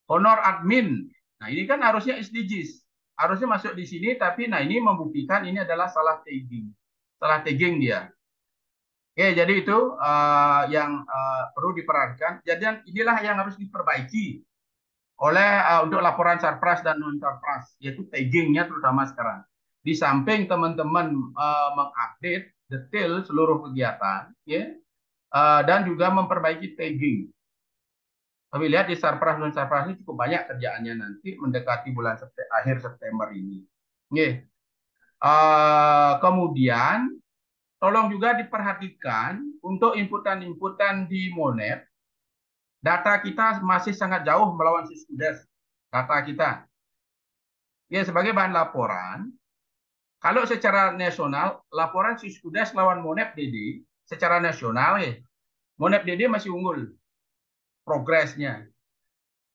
Honor admin. Nah, ini kan harusnya SDGs. Harusnya masuk di sini, tapi nah ini membuktikan ini adalah salah tagging. Salah tagging dia. Oke, jadi itu yang perlu diperhatikan. Jadi inilah yang harus diperbaiki oleh untuk laporan surplus dan non surplus, yaitu taggingnya terutama sekarang. Di samping teman-teman mengupdate detail seluruh kegiatan, ya, dan juga memperbaiki tagging. Tapi lihat di surplus dan surplus ini cukup banyak kerjaannya nanti mendekati bulan akhir September ini. Oke. Kemudian tolong juga diperhatikan untuk inputan-inputan di Monet, data kita masih sangat jauh melawan Siskudes. Data kita. Ya, sebagai bahan laporan, kalau secara nasional, laporan Siskudes lawan Monet DD, secara nasional ya, Monet DD masih unggul progresnya.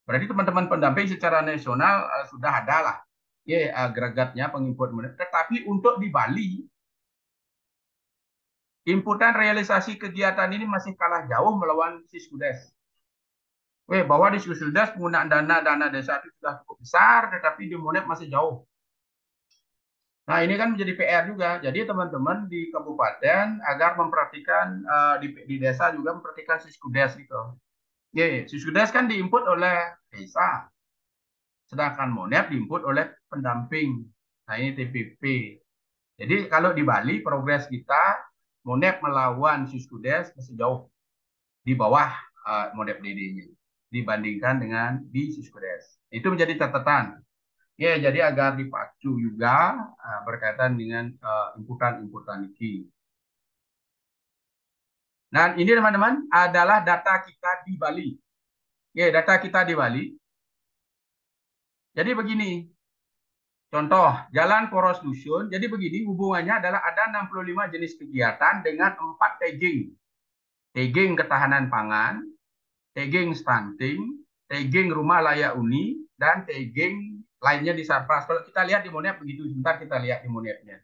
Berarti teman-teman pendamping secara nasional sudah ada lah ya agregatnya penginput Monet. Tetapi untuk di Bali, inputan realisasi kegiatan ini masih kalah jauh melawan Siskudes. Bahwa di Siskudes penggunaan dana desa itu sudah cukup besar, tetapi di Monet masih jauh. Nah, ini kan menjadi PR juga. Jadi teman-teman di kabupaten agar memperhatikan di desa juga memperhatikan Siskudes gitu. Siskudes kan diinput oleh desa, sedangkan Monep diinput oleh pendamping. Nah, ini TPP. Jadi kalau di Bali progres kita Monep melawan Siskudes masih jauh di bawah Monep DD-nya dibandingkan dengan di Siskudes. Itu menjadi catatan. Jadi agar dipacu juga berkaitan dengan inputan-inputan ini. Nah, ini teman-teman adalah data kita di Bali. Data kita di Bali. Jadi begini. Contoh, jalan poros dusun. Jadi begini, hubungannya adalah ada 65 jenis kegiatan dengan 4 tagging. Tagging ketahanan pangan, tagging stunting, tagging rumah layak huni, dan tagging lainnya di Sarpras. Kalau kita lihat di Monep begitu, sebentar kita lihat di Monepnya.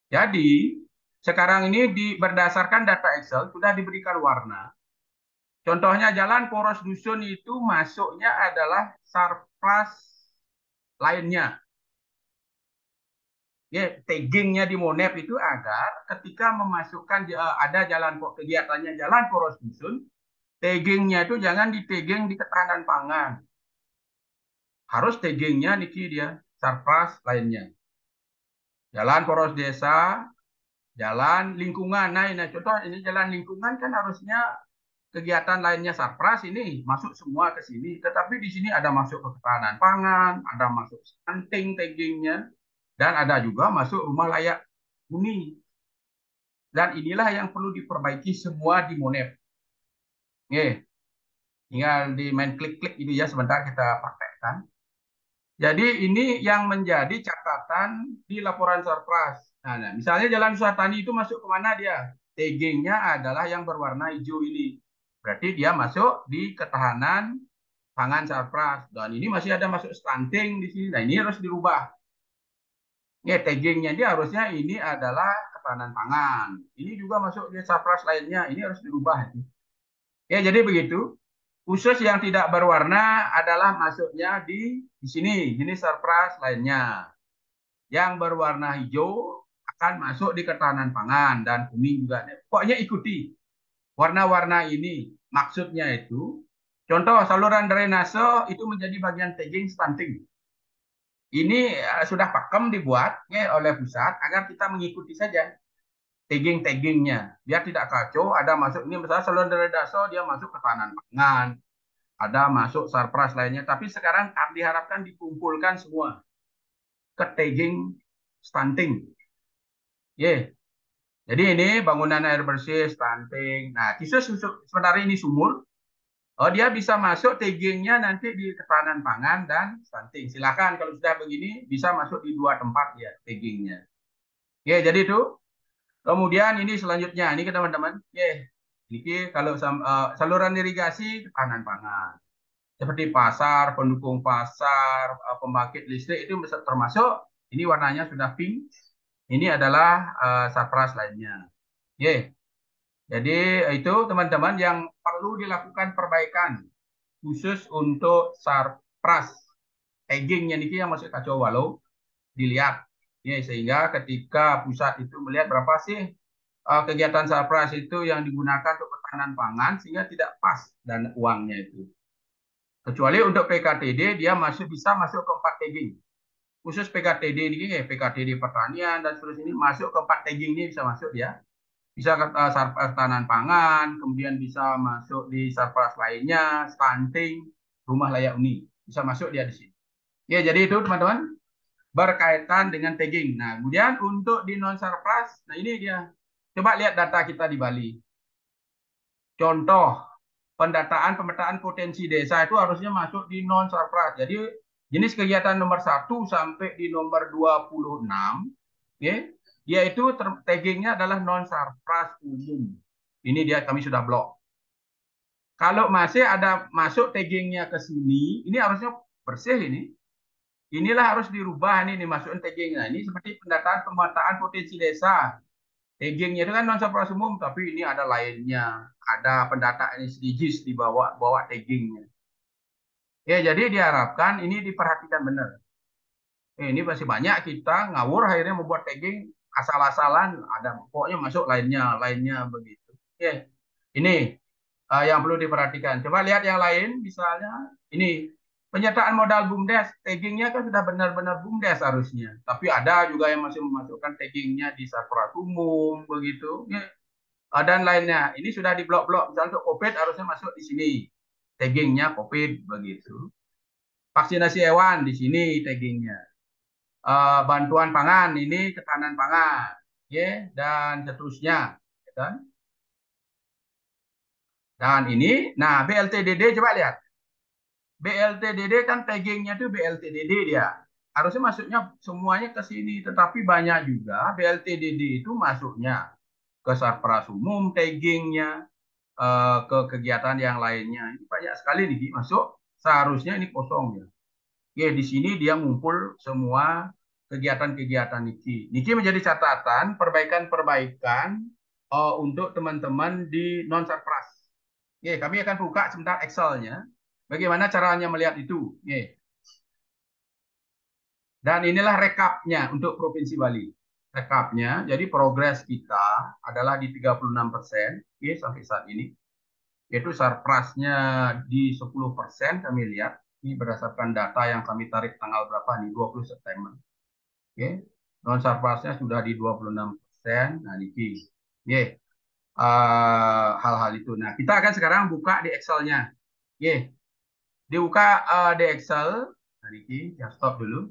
Jadi, sekarang ini berdasarkan data Excel sudah diberikan warna. Contohnya jalan poros dusun itu masuknya adalah Sarpras lainnya. Taggingnya di Monep itu agar ketika memasukkan ada jalan kegiatannya jalan poros dusun, taggingnya itu jangan di tagging di ketahanan pangan. Harus taggingnya niki dia Sarpras lainnya. Jalan poros desa, jalan lingkungan. Nah, contoh ini jalan lingkungan kan harusnya kegiatan lainnya Sarpras ini masuk semua ke sini. Tetapi di sini ada masuk ke ketahanan pangan, ada masuk stunting taggingnya, dan ada juga masuk rumah layak huni. Dan inilah yang perlu diperbaiki semua di Monep. Tinggal di main klik-klik itu ya, sebentar kita praktekkan. Jadi ini yang menjadi catatan di laporan Sarpras. Nah, misalnya Jalan Susatani itu masuk ke mana dia? Taggingnya adalah yang berwarna hijau ini. Berarti dia masuk di ketahanan pangan Sarpras. Dan ini masih ada masuk stunting di sini. Nah, ini harus dirubah. Taggingnya dia harusnya ini adalah ketahanan pangan. Ini juga masuk di Sarpras lainnya. Ini harus dirubah. Jadi begitu. Khusus yang tidak berwarna adalah masuknya di sini. Jenis Sarpras lainnya. Yang berwarna hijau akan masuk di ketahanan pangan dan kuning juga. Pokoknya ikuti warna-warna ini. Maksudnya itu, contoh saluran drainase itu menjadi bagian tagging stunting. Ini sudah pakem dibuat oleh pusat agar kita mengikuti saja tagging-taggingnya. Biar tidak kacau, ada masuk ini misalnya saluran drainase dia masuk ketahanan pangan, ada masuk Sarpras lainnya. Tapi sekarang diharapkan dikumpulkan semua ke tagging stunting. Jadi ini bangunan air bersih, stunting. Nah, khusus sebenarnya ini sumur. Dia bisa masuk taggingnya nanti di ketahanan pangan dan stunting. Silakan kalau sudah begini bisa masuk di 2 tempat ya taggingnya. Jadi itu. Kemudian ini selanjutnya, ini ke teman-teman. Ini kalau saluran irigasi ketahanan pangan. Seperti pasar, pendukung pasar, pembangkit listrik itu bisa termasuk. Ini warnanya sudah pink. Ini adalah Sarpras lainnya. Jadi itu teman-teman yang perlu dilakukan perbaikan khusus untuk Sarpras. Taggingnya ini yang masih kacau walau dilihat. Sehingga ketika pusat itu melihat berapa sih kegiatan Sarpras itu yang digunakan untuk ketahanan pangan sehingga tidak pas dan uangnya itu. Kecuali untuk PKTD dia bisa masuk ke 4 tagging. Khusus PKTD ini PKTD pertanian dan seterusnya ini masuk ke 4 tagging ini bisa masuk ya. Bisa Sarpras ketahanan pangan, kemudian bisa masuk di Sarpras lainnya, stunting, rumah layak huni. Bisa masuk dia di sini. Jadi itu teman-teman berkaitan dengan tagging. Nah, kemudian untuk di non Sarpras, nah ini dia. Coba lihat data kita di Bali. Contoh, pemetaan potensi desa itu harusnya masuk di non Sarpras. Jadi jenis kegiatan nomor 1 sampai di nomor 26, yaitu taggingnya adalah non Sarpras umum. Ini dia kami sudah blok. Kalau masih ada masuk taggingnya ke sini, ini harusnya bersih ini. Inilah harus dirubah ini masukin taggingnya. Ini seperti pemetaan potensi desa. Taggingnya itu kan non Sarpras umum, tapi ini ada lainnya. Ada pendataan SDGs di bawah taggingnya. Jadi diharapkan ini diperhatikan benar. Ini masih banyak kita ngawur akhirnya membuat tagging asal-asalan, ada pokoknya masuk lainnya begitu. Ini yang perlu diperhatikan. Coba lihat yang lain, misalnya ini penyertaan modal BUMDes, taggingnya kan sudah benar-benar BUMDes harusnya. Tapi ada juga yang masih memasukkan taggingnya di Sarpras umum begitu. Ya. Dan lainnya. Ini sudah di blok-blok. Misalnya untuk COVID harusnya masuk di sini. Taggingnya COVID begitu. Vaksinasi hewan di sini taggingnya. Bantuan pangan ini ketahanan pangan, ya, dan seterusnya. Dan ini, nah BLTDD coba lihat. BLTDD kan taggingnya itu BLTDD dia. Harusnya masuknya semuanya ke sini, tetapi banyak juga BLTDD itu masuknya ke Sarpras umum taggingnya, ke kegiatan yang lainnya. Ini banyak sekali nih masuk. Seharusnya ini kosong ya. Ya di sini dia ngumpul semua kegiatan-kegiatan Niki. Niki menjadi catatan perbaikan-perbaikan untuk teman-teman di non Sarpras. Ya, kami akan buka sebentar Excel-nya. Bagaimana caranya melihat itu? Ya. Dan inilah rekapnya untuk Provinsi Bali. Rekapnya, jadi progres kita adalah di 36% ya, sampai saat ini. Yaitu Sarprasnya di 10% kami lihat. Ini berdasarkan data yang kami tarik tanggal berapa nih, 20 September. Oke. Non Sarprasnya sudah di 26%. Nah, ini. Oke. Hal-hal itu. Nah, kita akan sekarang buka di Excel-nya. Oke. Dibuka di Excel. Nah, ini ya stop dulu.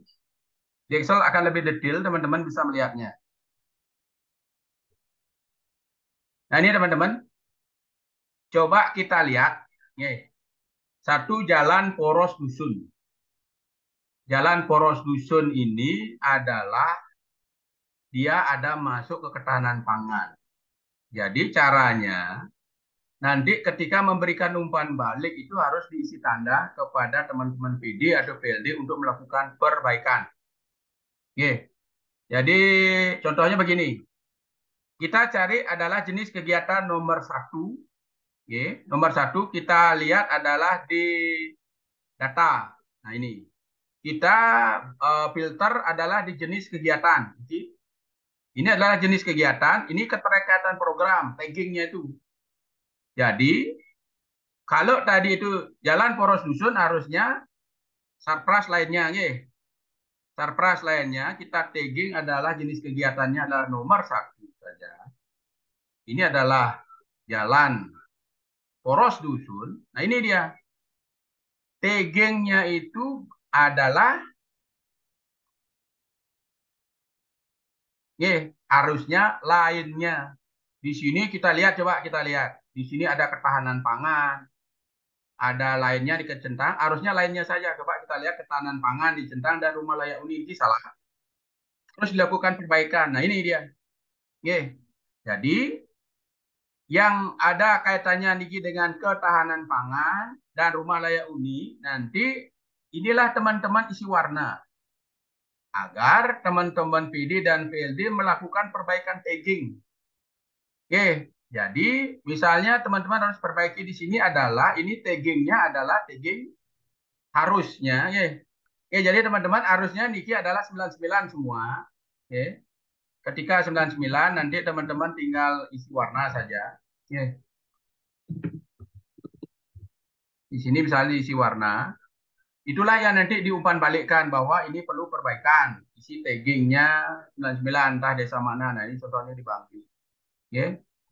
Di Excel akan lebih detail, teman-teman bisa melihatnya. Nah, ini teman-teman. Coba kita lihat. Oke. Satu jalan poros dusun. Jalan poros dusun ini adalah dia ada masuk ke ketahanan pangan. Jadi caranya nanti ketika memberikan umpan balik itu harus diisi tanda kepada teman-teman PD atau PLD untuk melakukan perbaikan. Oke. Jadi contohnya begini. Kita cari adalah jenis kegiatan nomor 1. Oke. Nomor 1 kita lihat adalah di data. Nah ini. Kita filter adalah di jenis kegiatan. Ini adalah jenis kegiatan, ini keterkaitan program, taggingnya itu. Jadi, kalau tadi itu jalan poros dusun harusnya Sarpras lainnya. Ya. Sarpras lainnya kita tagging adalah jenis kegiatannya adalah nomor 1 saja. Ini adalah jalan poros dusun. Nah ini dia. Taggingnya itu adalah harusnya lainnya. Di sini kita lihat, coba kita lihat. Di sini ada ketahanan pangan. Ada lainnya di Kecentang. Harusnya lainnya saja. Coba kita lihat ketahanan pangan di Centang dan rumah layak huni. Ini salah. Terus dilakukan perbaikan. Nah ini dia. Jadi yang ada kaitannya Niki dengan ketahanan pangan dan rumah layak huni. Nanti inilah teman-teman isi warna. Agar teman-teman PD dan PLD melakukan perbaikan tagging. Jadi misalnya teman-teman harus perbaiki di sini adalah ini taggingnya adalah tagging harusnya. Jadi teman-teman harusnya Niki adalah 99 semua. Ketika 99 nanti teman-teman tinggal isi warna saja. Di sini misalnya isi warna. Itulah yang nanti diumpan balikkan bahwa ini perlu perbaikan. Isi taggingnya 99 entah desa mana. Nah ini contohnya di Bangki.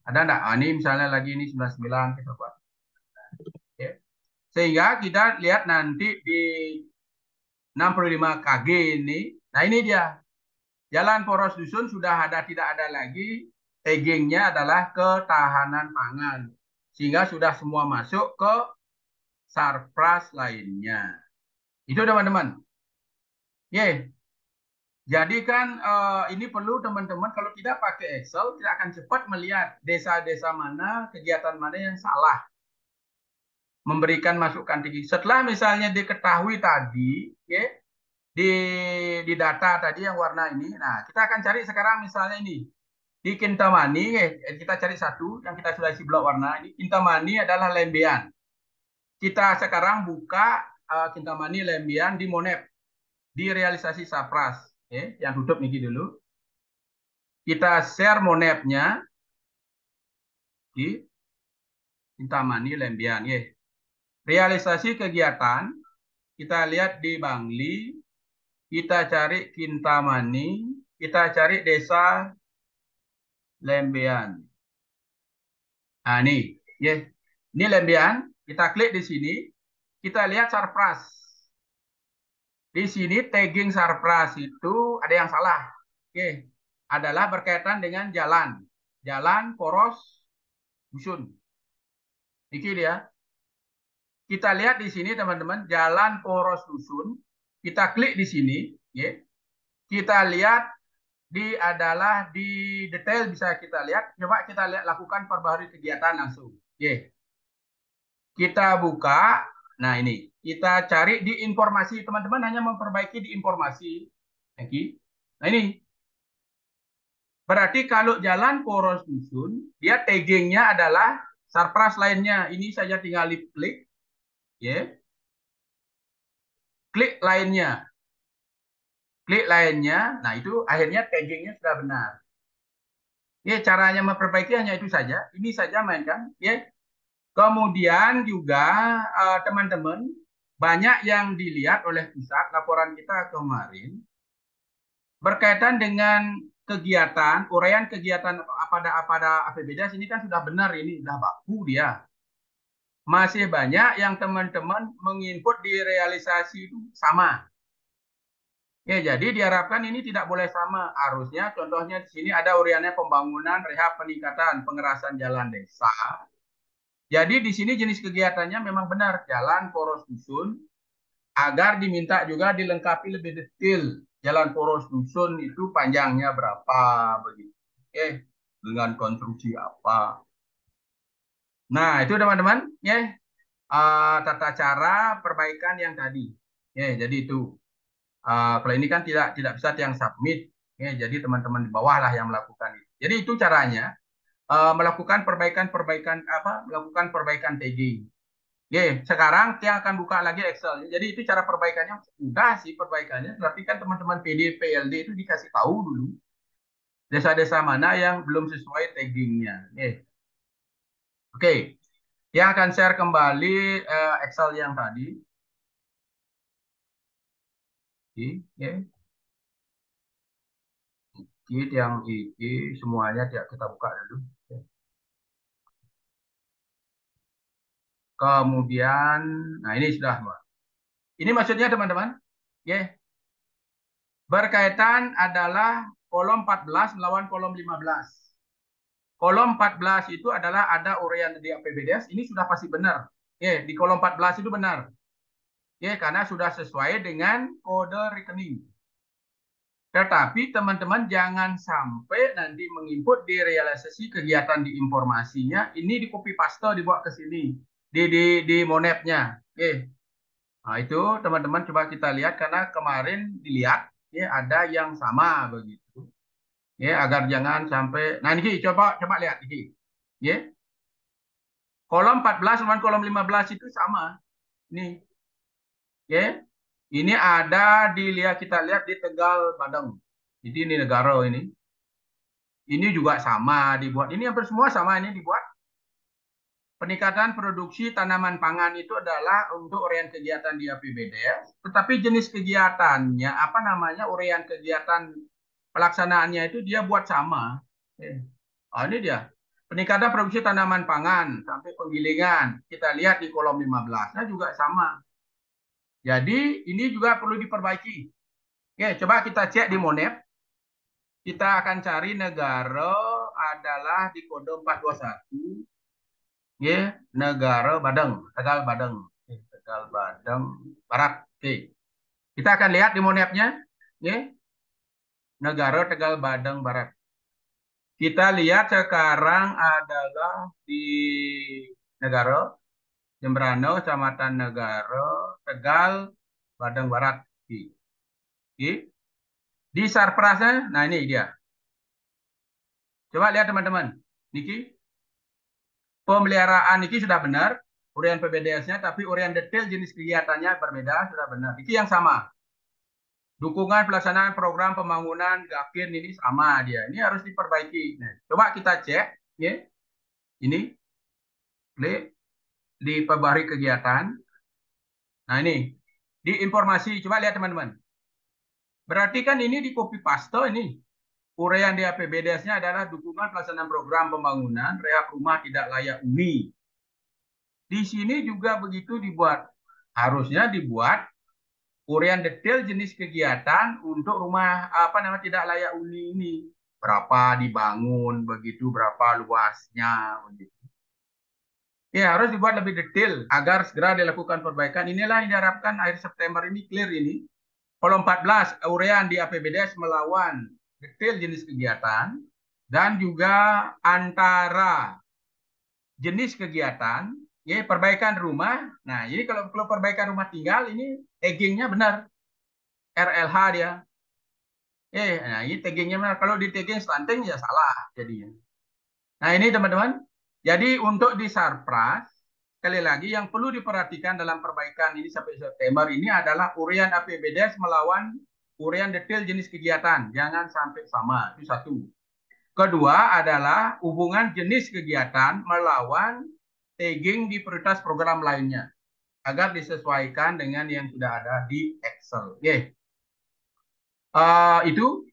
Ada enggak? Ini misalnya lagi ini 99 kita buat. Sehingga kita lihat nanti di 65 kg ini. Nah ini dia. Jalan poros dusun sudah ada, tidak ada lagi. Taggingnya adalah ketahanan pangan. Sehingga sudah semua masuk ke Sarpras lainnya. Itu teman-teman. Jadi kan ini perlu teman-teman kalau tidak pakai Excel tidak akan cepat melihat desa-desa mana, kegiatan mana yang salah. Memberikan masukan tinggi. Setelah misalnya diketahui tadi, di data tadi yang warna ini, nah kita akan cari sekarang misalnya ini. Di Kintamani, kita cari satu yang kita sudah isi blok warna. Ini Kintamani adalah Lembean. Kita sekarang buka Kintamani Lembean di Monep. Di realisasi Sarpras. Yang tutup Niki dulu. Kita share Monepnya. Di Kintamani Lembian. Ya. Realisasi kegiatan, kita lihat di Bangli, kita cari Kintamani, kita cari desa Lembian. Nah, ini. Ya. Ini Lembian, kita klik di sini, kita lihat Sarpras. Di sini tagging Sarpras itu ada yang salah. Oke, adalah berkaitan dengan jalan. Jalan poros dusun. Ini dia. Kita lihat di sini teman-teman, jalan poros dusun. Kita klik di sini, ya. Kita lihat adalah di detail bisa kita lihat. Coba kita lihat lakukan perbaharui kegiatan langsung. Oke. Kita buka. Nah, ini kita cari di informasi. Teman-teman hanya memperbaiki di informasi. Oke. Nah, ini. Berarti kalau jalan poros dusun, dia taggingnya adalah Sarpras lainnya. Ini saja tinggal klik. Ya. Klik lainnya. Klik lainnya. Nah, itu akhirnya taggingnya sudah benar. Ya, caranya memperbaiki hanya itu saja. Ini saja mainkan. Ya. Kemudian juga teman-teman, banyak yang dilihat oleh pusat laporan kita kemarin berkaitan dengan kegiatan, uraian kegiatan pada APBDes ini kan sudah benar, ini sudah baku dia. Masih banyak yang teman-teman menginput di realisasi itu sama. Ya, jadi diharapkan ini tidak boleh sama. Harusnya contohnya di sini ada uraiannya pembangunan, rehab, peningkatan, pengerasan jalan desa. Jadi di sini jenis kegiatannya memang benar, jalan poros dusun, agar diminta juga dilengkapi lebih detail. Jalan poros dusun itu panjangnya berapa, begitu. Dengan konstruksi apa. Nah, itu teman-teman, ya. Tata cara perbaikan yang tadi. Ya, jadi itu. Kalau ini kan tidak bisa yang submit. Ya, jadi teman-teman di bawah lah yang melakukan itu. Jadi itu caranya. Melakukan perbaikan melakukan perbaikan tagging. Oke, sekarang dia akan buka lagi Excel. Jadi itu cara perbaikannya mudah sih perbaikannya. Tapi kan teman-teman PD, PLD itu dikasih tahu dulu desa-desa mana yang belum sesuai taggingnya. Oke, dia akan share kembali Excel yang tadi. Oke. Yang ini semuanya kita buka dulu. Kemudian, nah ini sudah. Ini maksudnya teman-teman, berkaitan adalah kolom 14 melawan kolom 15. Kolom 14 itu adalah ada uraian di APBDes, ini sudah pasti benar. Di kolom 14 itu benar. Karena sudah sesuai dengan kode rekening. Tetapi teman-teman jangan sampai nanti menginput di realisasi kegiatan di informasinya, ini di copy paste dibawa ke sini di monepnya. Nah, itu teman-teman coba kita lihat karena kemarin dilihat ada yang sama begitu. Agar jangan sampai. Nah, ini coba lihat ini. Kolom 14 dengan kolom 15 itu sama. Ini. Ini ada kita lihat di Tegal Badeng. Jadi ini negara ini. Ini juga sama dibuat. Ini hampir semua sama ini dibuat. Peningkatan produksi tanaman pangan itu adalah untuk uraian kegiatan di APBDes. Tetapi jenis kegiatannya, uraian kegiatan pelaksanaannya itu dia buat sama. Ini dia. Peningkatan produksi tanaman pangan sampai penggilingan. Kita lihat di kolom 15-nya juga sama. Jadi ini juga perlu diperbaiki. Coba kita cek di Monep. Kita akan cari negara adalah di kode 421. Negara Badeng, Tegal Badeng. Tegal Badeng Barat. Kita akan lihat di Monepnya. Negara Tegal Badeng Barat. Kita lihat sekarang adalah di negara Jembrano, Kecamatan Negara, Tegal, Badeng Barat. Di Sarprasnya, nah ini dia. Coba lihat teman-teman. Niki. Pemeliharaan Niki sudah benar. Uraian PBDS-nya, tapi uraian detail jenis kegiatannya berbeda, sudah benar. Niki yang sama. Dukungan pelaksanaan program pembangunan GAKIN ini sama dia. Ini harus diperbaiki. Nah, coba kita cek. Ini. Klik di perbarui kegiatan. Nah ini, di informasi, coba lihat teman-teman. Berarti kan ini di copy paste ini. Uraian di APBDes-nya adalah dukungan pelaksanaan program pembangunan rehab rumah tidak layak huni. Di sini juga begitu dibuat. Harusnya dibuat uraian detail jenis kegiatan untuk rumah tidak layak huni ini. Berapa dibangun, begitu berapa luasnya, begitu. Ya, harus dibuat lebih detail agar segera dilakukan perbaikan. Inilah yang diharapkan akhir September ini clear ini. Kolom 14, uraian di APBDes melawan detail jenis kegiatan dan juga antara jenis kegiatan, ya perbaikan rumah. Nah, ini kalau perbaikan rumah tinggal ini taggingnya benar. RLH dia. Nah ini taggingnya benar. Kalau di tagging stunting ya salah jadinya. Nah, ini teman-teman. Jadi untuk di Sarpras, sekali lagi yang perlu diperhatikan dalam perbaikan ini sampai September ini adalah uraian APBDes melawan uraian detail jenis kegiatan. Jangan sampai sama. Itu satu. Kedua adalah hubungan jenis kegiatan melawan tagging di prioritas program lainnya. Agar disesuaikan dengan yang sudah ada di Excel. Oke. Itu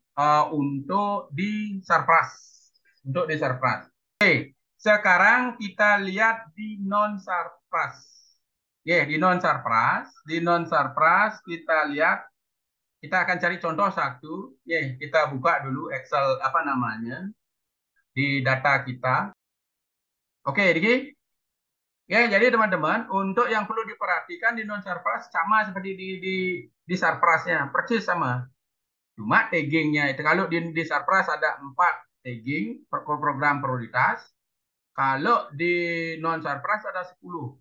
untuk di Sarpras. Untuk di Sarpras. Oke. Sekarang kita lihat di non-Sarpras. Di non-Sarpras. Di non-Sarpras kita lihat, kita akan cari contoh satu. Kita buka dulu Excel di data kita. Oke, Diki. Jadi teman-teman, untuk yang perlu diperhatikan di non-Sarpras sama seperti di Sarprasnya, persis sama. Cuma taggingnya itu kalau di Sarpras ada 4 tagging program prioritas. Kalau di non-Sarpras ada 10.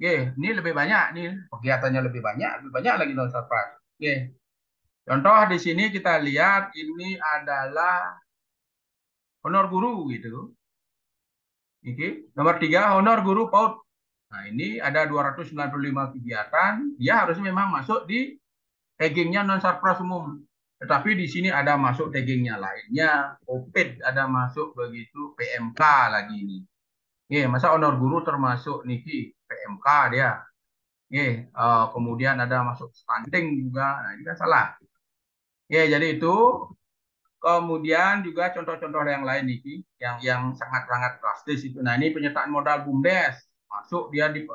Ini lebih banyak nih, kegiatannya lebih banyak lagi non-Sarpras. Contoh di sini kita lihat ini adalah honor guru gitu. Nomor 3 honor guru PAUD. Nah, ini ada 295 kegiatan, dia harusnya memang masuk di taggingnya non-Sarpras umum. Tetapi di sini ada masuk taggingnya lainnya, OPED ada masuk begitu, PMK lagi ini. Masa honor guru termasuk niki PMK dia. Kemudian ada masuk stunting juga. Nah, ini kan salah. Jadi itu. Kemudian juga contoh-contoh yang lain niki yang sangat-sangat drastis itu. Nah, ini penyertaan modal BUMDes masuk dia di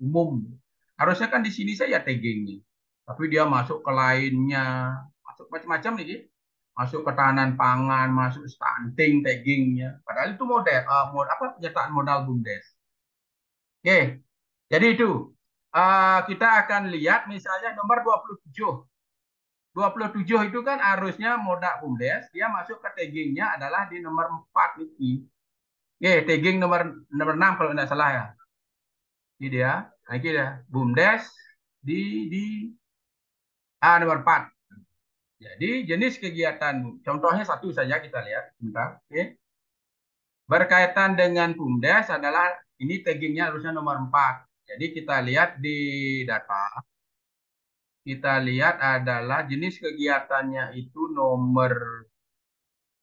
umum. Harusnya kan di sini saya taggingnya. Tapi dia masuk ke lainnya, masuk macam-macam nih, masuk ketahanan pangan, masuk stunting taggingnya. Padahal itu penyertaan modal BUMDes. Jadi itu kita akan lihat misalnya nomor 27. 27 itu kan harusnya modal BUMDes, dia masuk ke taggingnya adalah di nomor 4 ini. Tagging nomor 6 kalau tidak salah ya. Ini dia, ini dia BUMDes di nomor 4. Jadi jenis kegiatan, contohnya satu saja kita lihat sebentar. Berkaitan dengan BUMDes adalah ini taggingnya harusnya nomor 4. Jadi kita lihat di data, kita lihat adalah jenis kegiatannya itu nomor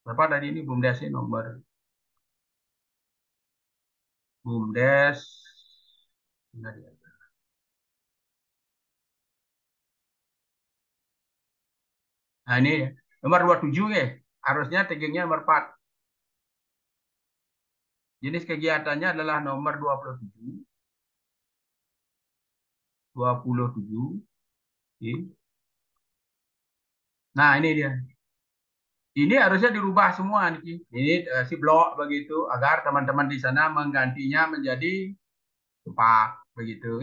berapa tadi ini BUMDes ini nomor BUMDes. Nah ini nomor 27 ya. Harusnya taggingnya nomor 4. Jenis kegiatannya adalah nomor 27. 27. Nah ini dia. Ini harusnya dirubah semua nih. Ini si blok begitu agar teman-teman di sana menggantinya menjadi 4 begitu.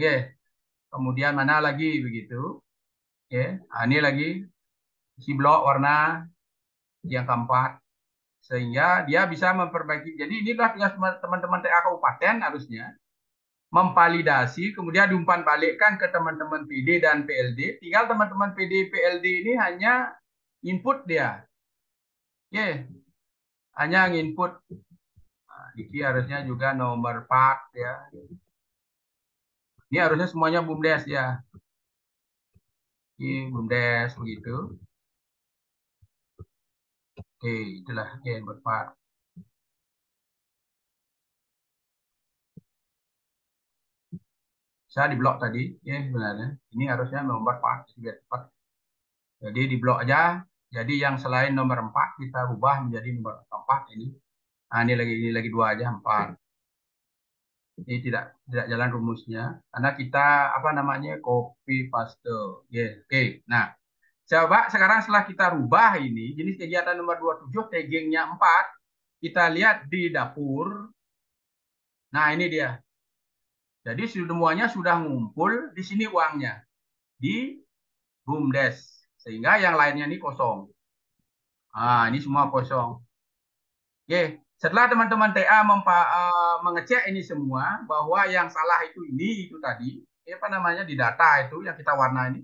Kemudian mana lagi begitu. Ini lagi si blok warna yang keempat. Sehingga dia bisa memperbaiki. Jadi inilah tugas teman-teman TA Kabupaten harusnya memvalidasi, kemudian diumpan balikkan ke teman-teman PD dan PLD. Tinggal teman-teman PD PLD ini hanya input dia. Hanya input. Nah, ini harusnya juga nomor 4 ya. Ini harusnya semuanya BUMDes ya. Ini BUMDes begitu. Itulah nomor 4. Saya di blok tadi, ya sebenarnya. Ini harusnya nomor 4, biar cepat. Jadi di blok aja. Jadi yang selain nomor 4 kita ubah menjadi nomor 4 ini. Nah, ini lagi 2 aja, 4. Ini tidak jalan rumusnya karena kita apa namanya copy paste. Oke. Nah, coba sekarang setelah kita rubah ini jenis kegiatan nomor 27 taggingnya 4, kita lihat di dapur. Nah, ini dia. Jadi semuanya sudah ngumpul di sini uangnya di BUMDes, sehingga yang lainnya ini kosong. Nah, ini semua kosong. Oke, setelah teman-teman TA mengecek ini semua bahwa yang salah itu tadi, apa namanya di data itu yang kita warna ini.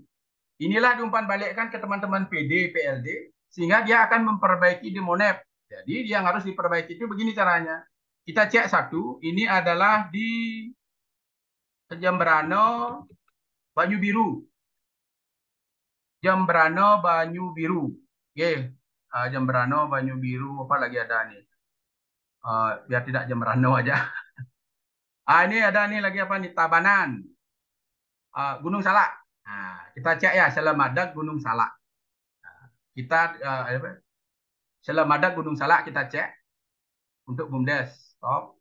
Inilah diumpan balikkan ke teman-teman PD, PLD, sehingga dia akan memperbaiki di Monep. Jadi yang harus diperbaiki itu begini caranya. Kita cek satu, ini adalah di Jembrano, Banyu Biru. Jembrano, Banyu Biru. Oke, Jembrano, Banyu Biru, apa lagi ada nih? Biar tidak Jembrano aja. Ini ada nih lagi apa nih? Tabanan. Gunung Salak. Nah, kita cek ya, Selamadag Gunung Salak. Kita Selamadag Gunung Salak kita cek untuk BUMDes. Stop.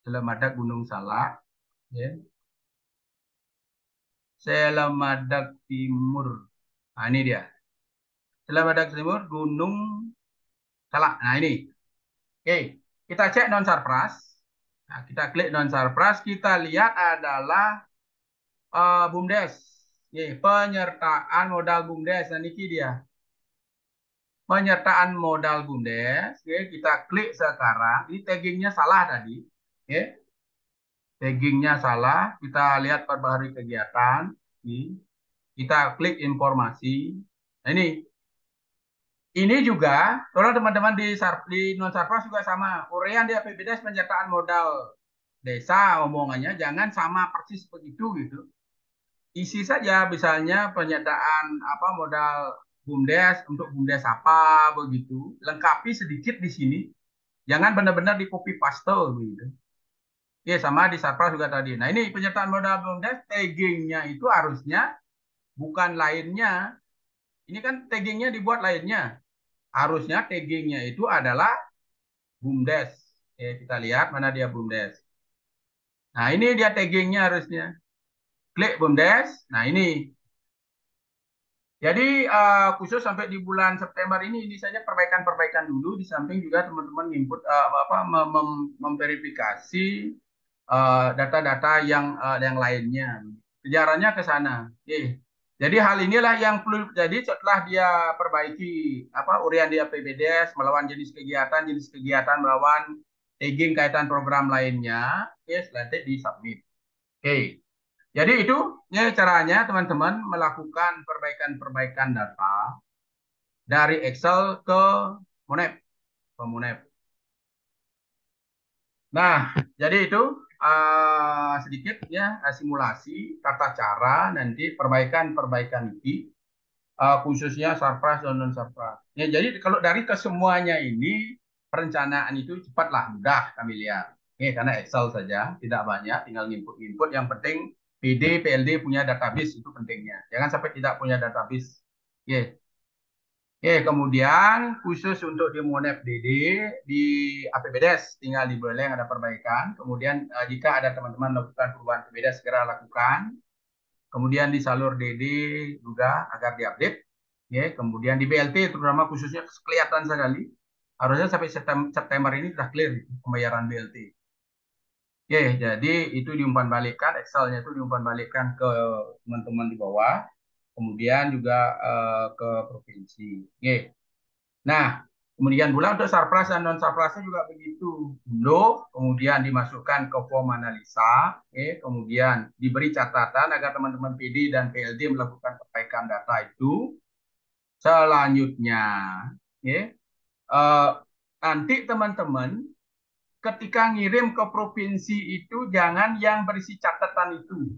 Selamadag Gunung Salak. Ya. Selamadag Timur. Nah, ini dia. Selamadag Timur Gunung Salak. Nah, ini. Oke, kita cek non sarpras. Nah, kita klik non sarpras, kita lihat adalah BUMDes. Penyertaan modal BUMDes. Nah, ini dia. Penyertaan modal BUMDes. Kita klik sekarang. Ini taggingnya salah tadi. Taggingnya salah. Kita lihat perbaharui kegiatan. Kita klik informasi. Nah, ini juga, kalau teman-teman di non sarpras juga sama. Urean di APBDes penyertaan modal desa omongannya jangan sama persis begitu gitu. Isi saja misalnya penyertaan apa modal BUMDes untuk BUMDes apa begitu. Lengkapi sedikit di sini. Jangan benar-benar di copy paste gitu. Ya sama di sarpras juga tadi. Nah, ini penyertaan modal BUMDes taggingnya itu harusnya bukan lainnya. Ini kan taggingnya dibuat lainnya. Harusnya taggingnya itu adalah BUMDes. Kita lihat mana dia BUMDes. Nah, ini dia taggingnya harusnya. Klik BUMDes. Nah, ini. Jadi khusus sampai di bulan September ini saja perbaikan-perbaikan dulu. Di samping juga teman-teman input memverifikasi data-data yang lainnya. Kejarannya ke sana. Jadi hal inilah yang perlu. Jadi setelah dia perbaiki urian di APBDes melawan jenis kegiatan melawan tagging kaitan program lainnya, nanti di submit. Oke. Jadi itu ya caranya teman-teman melakukan perbaikan data dari Excel ke Monep. Nah, jadi itu sedikit ya simulasi tata cara nanti perbaikan ini khususnya sarpras dan non sarpras. Ya, jadi kalau dari kesemuanya ini perencanaan itu cepatlah mudah kami lihat. Karena Excel saja tidak banyak, tinggal input. Yang penting PD, PLD punya database itu pentingnya. Jangan sampai tidak punya database. Kemudian khusus untuk di Monep DD di APBDes tinggal di Buleleng ada perbaikan. Kemudian jika ada teman-teman melakukan perubahan APBDes segera lakukan. Kemudian di salur DD juga agar diupdate. Kemudian di BLT terutama khususnya kelihatan sekali. Harusnya sampai September ini sudah clear pembayaran BLT. Jadi itu diumpan balikkan, Excel-nya itu diumpan balikkan ke teman-teman di bawah. Kemudian juga ke provinsi. Nah, kemudian pula untuk sarpras dan non sarprasnya juga begitu. Kemudian dimasukkan ke form analisa, kemudian diberi catatan agar teman-teman PD dan PLD melakukan perbaikan data itu. Selanjutnya, nanti teman-teman ketika ngirim ke provinsi itu jangan yang berisi catatan itu.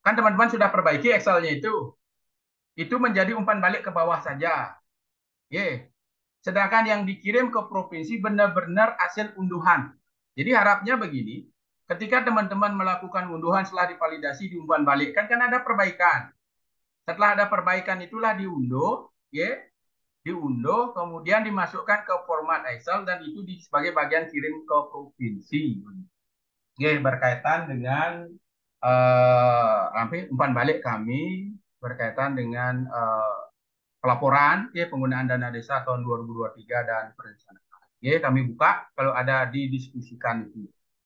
Kan teman-teman sudah perbaiki Excel-nya itu. Itu menjadi umpan balik ke bawah saja. Sedangkan yang dikirim ke provinsi benar-benar hasil unduhan. Jadi harapnya begini, ketika teman-teman melakukan unduhan setelah divalidasi diumpan balik kan ada perbaikan. Setelah ada perbaikan itulah diunduh, ya, diunduh, kemudian dimasukkan ke format Excel dan itu sebagai bagian kirim ke provinsi. Ya, berkaitan dengan umpan balik kami berkaitan dengan pelaporan ya penggunaan dana desa tahun 2023 dan perencanaan. Ya, kami buka kalau ada didiskusikan itu.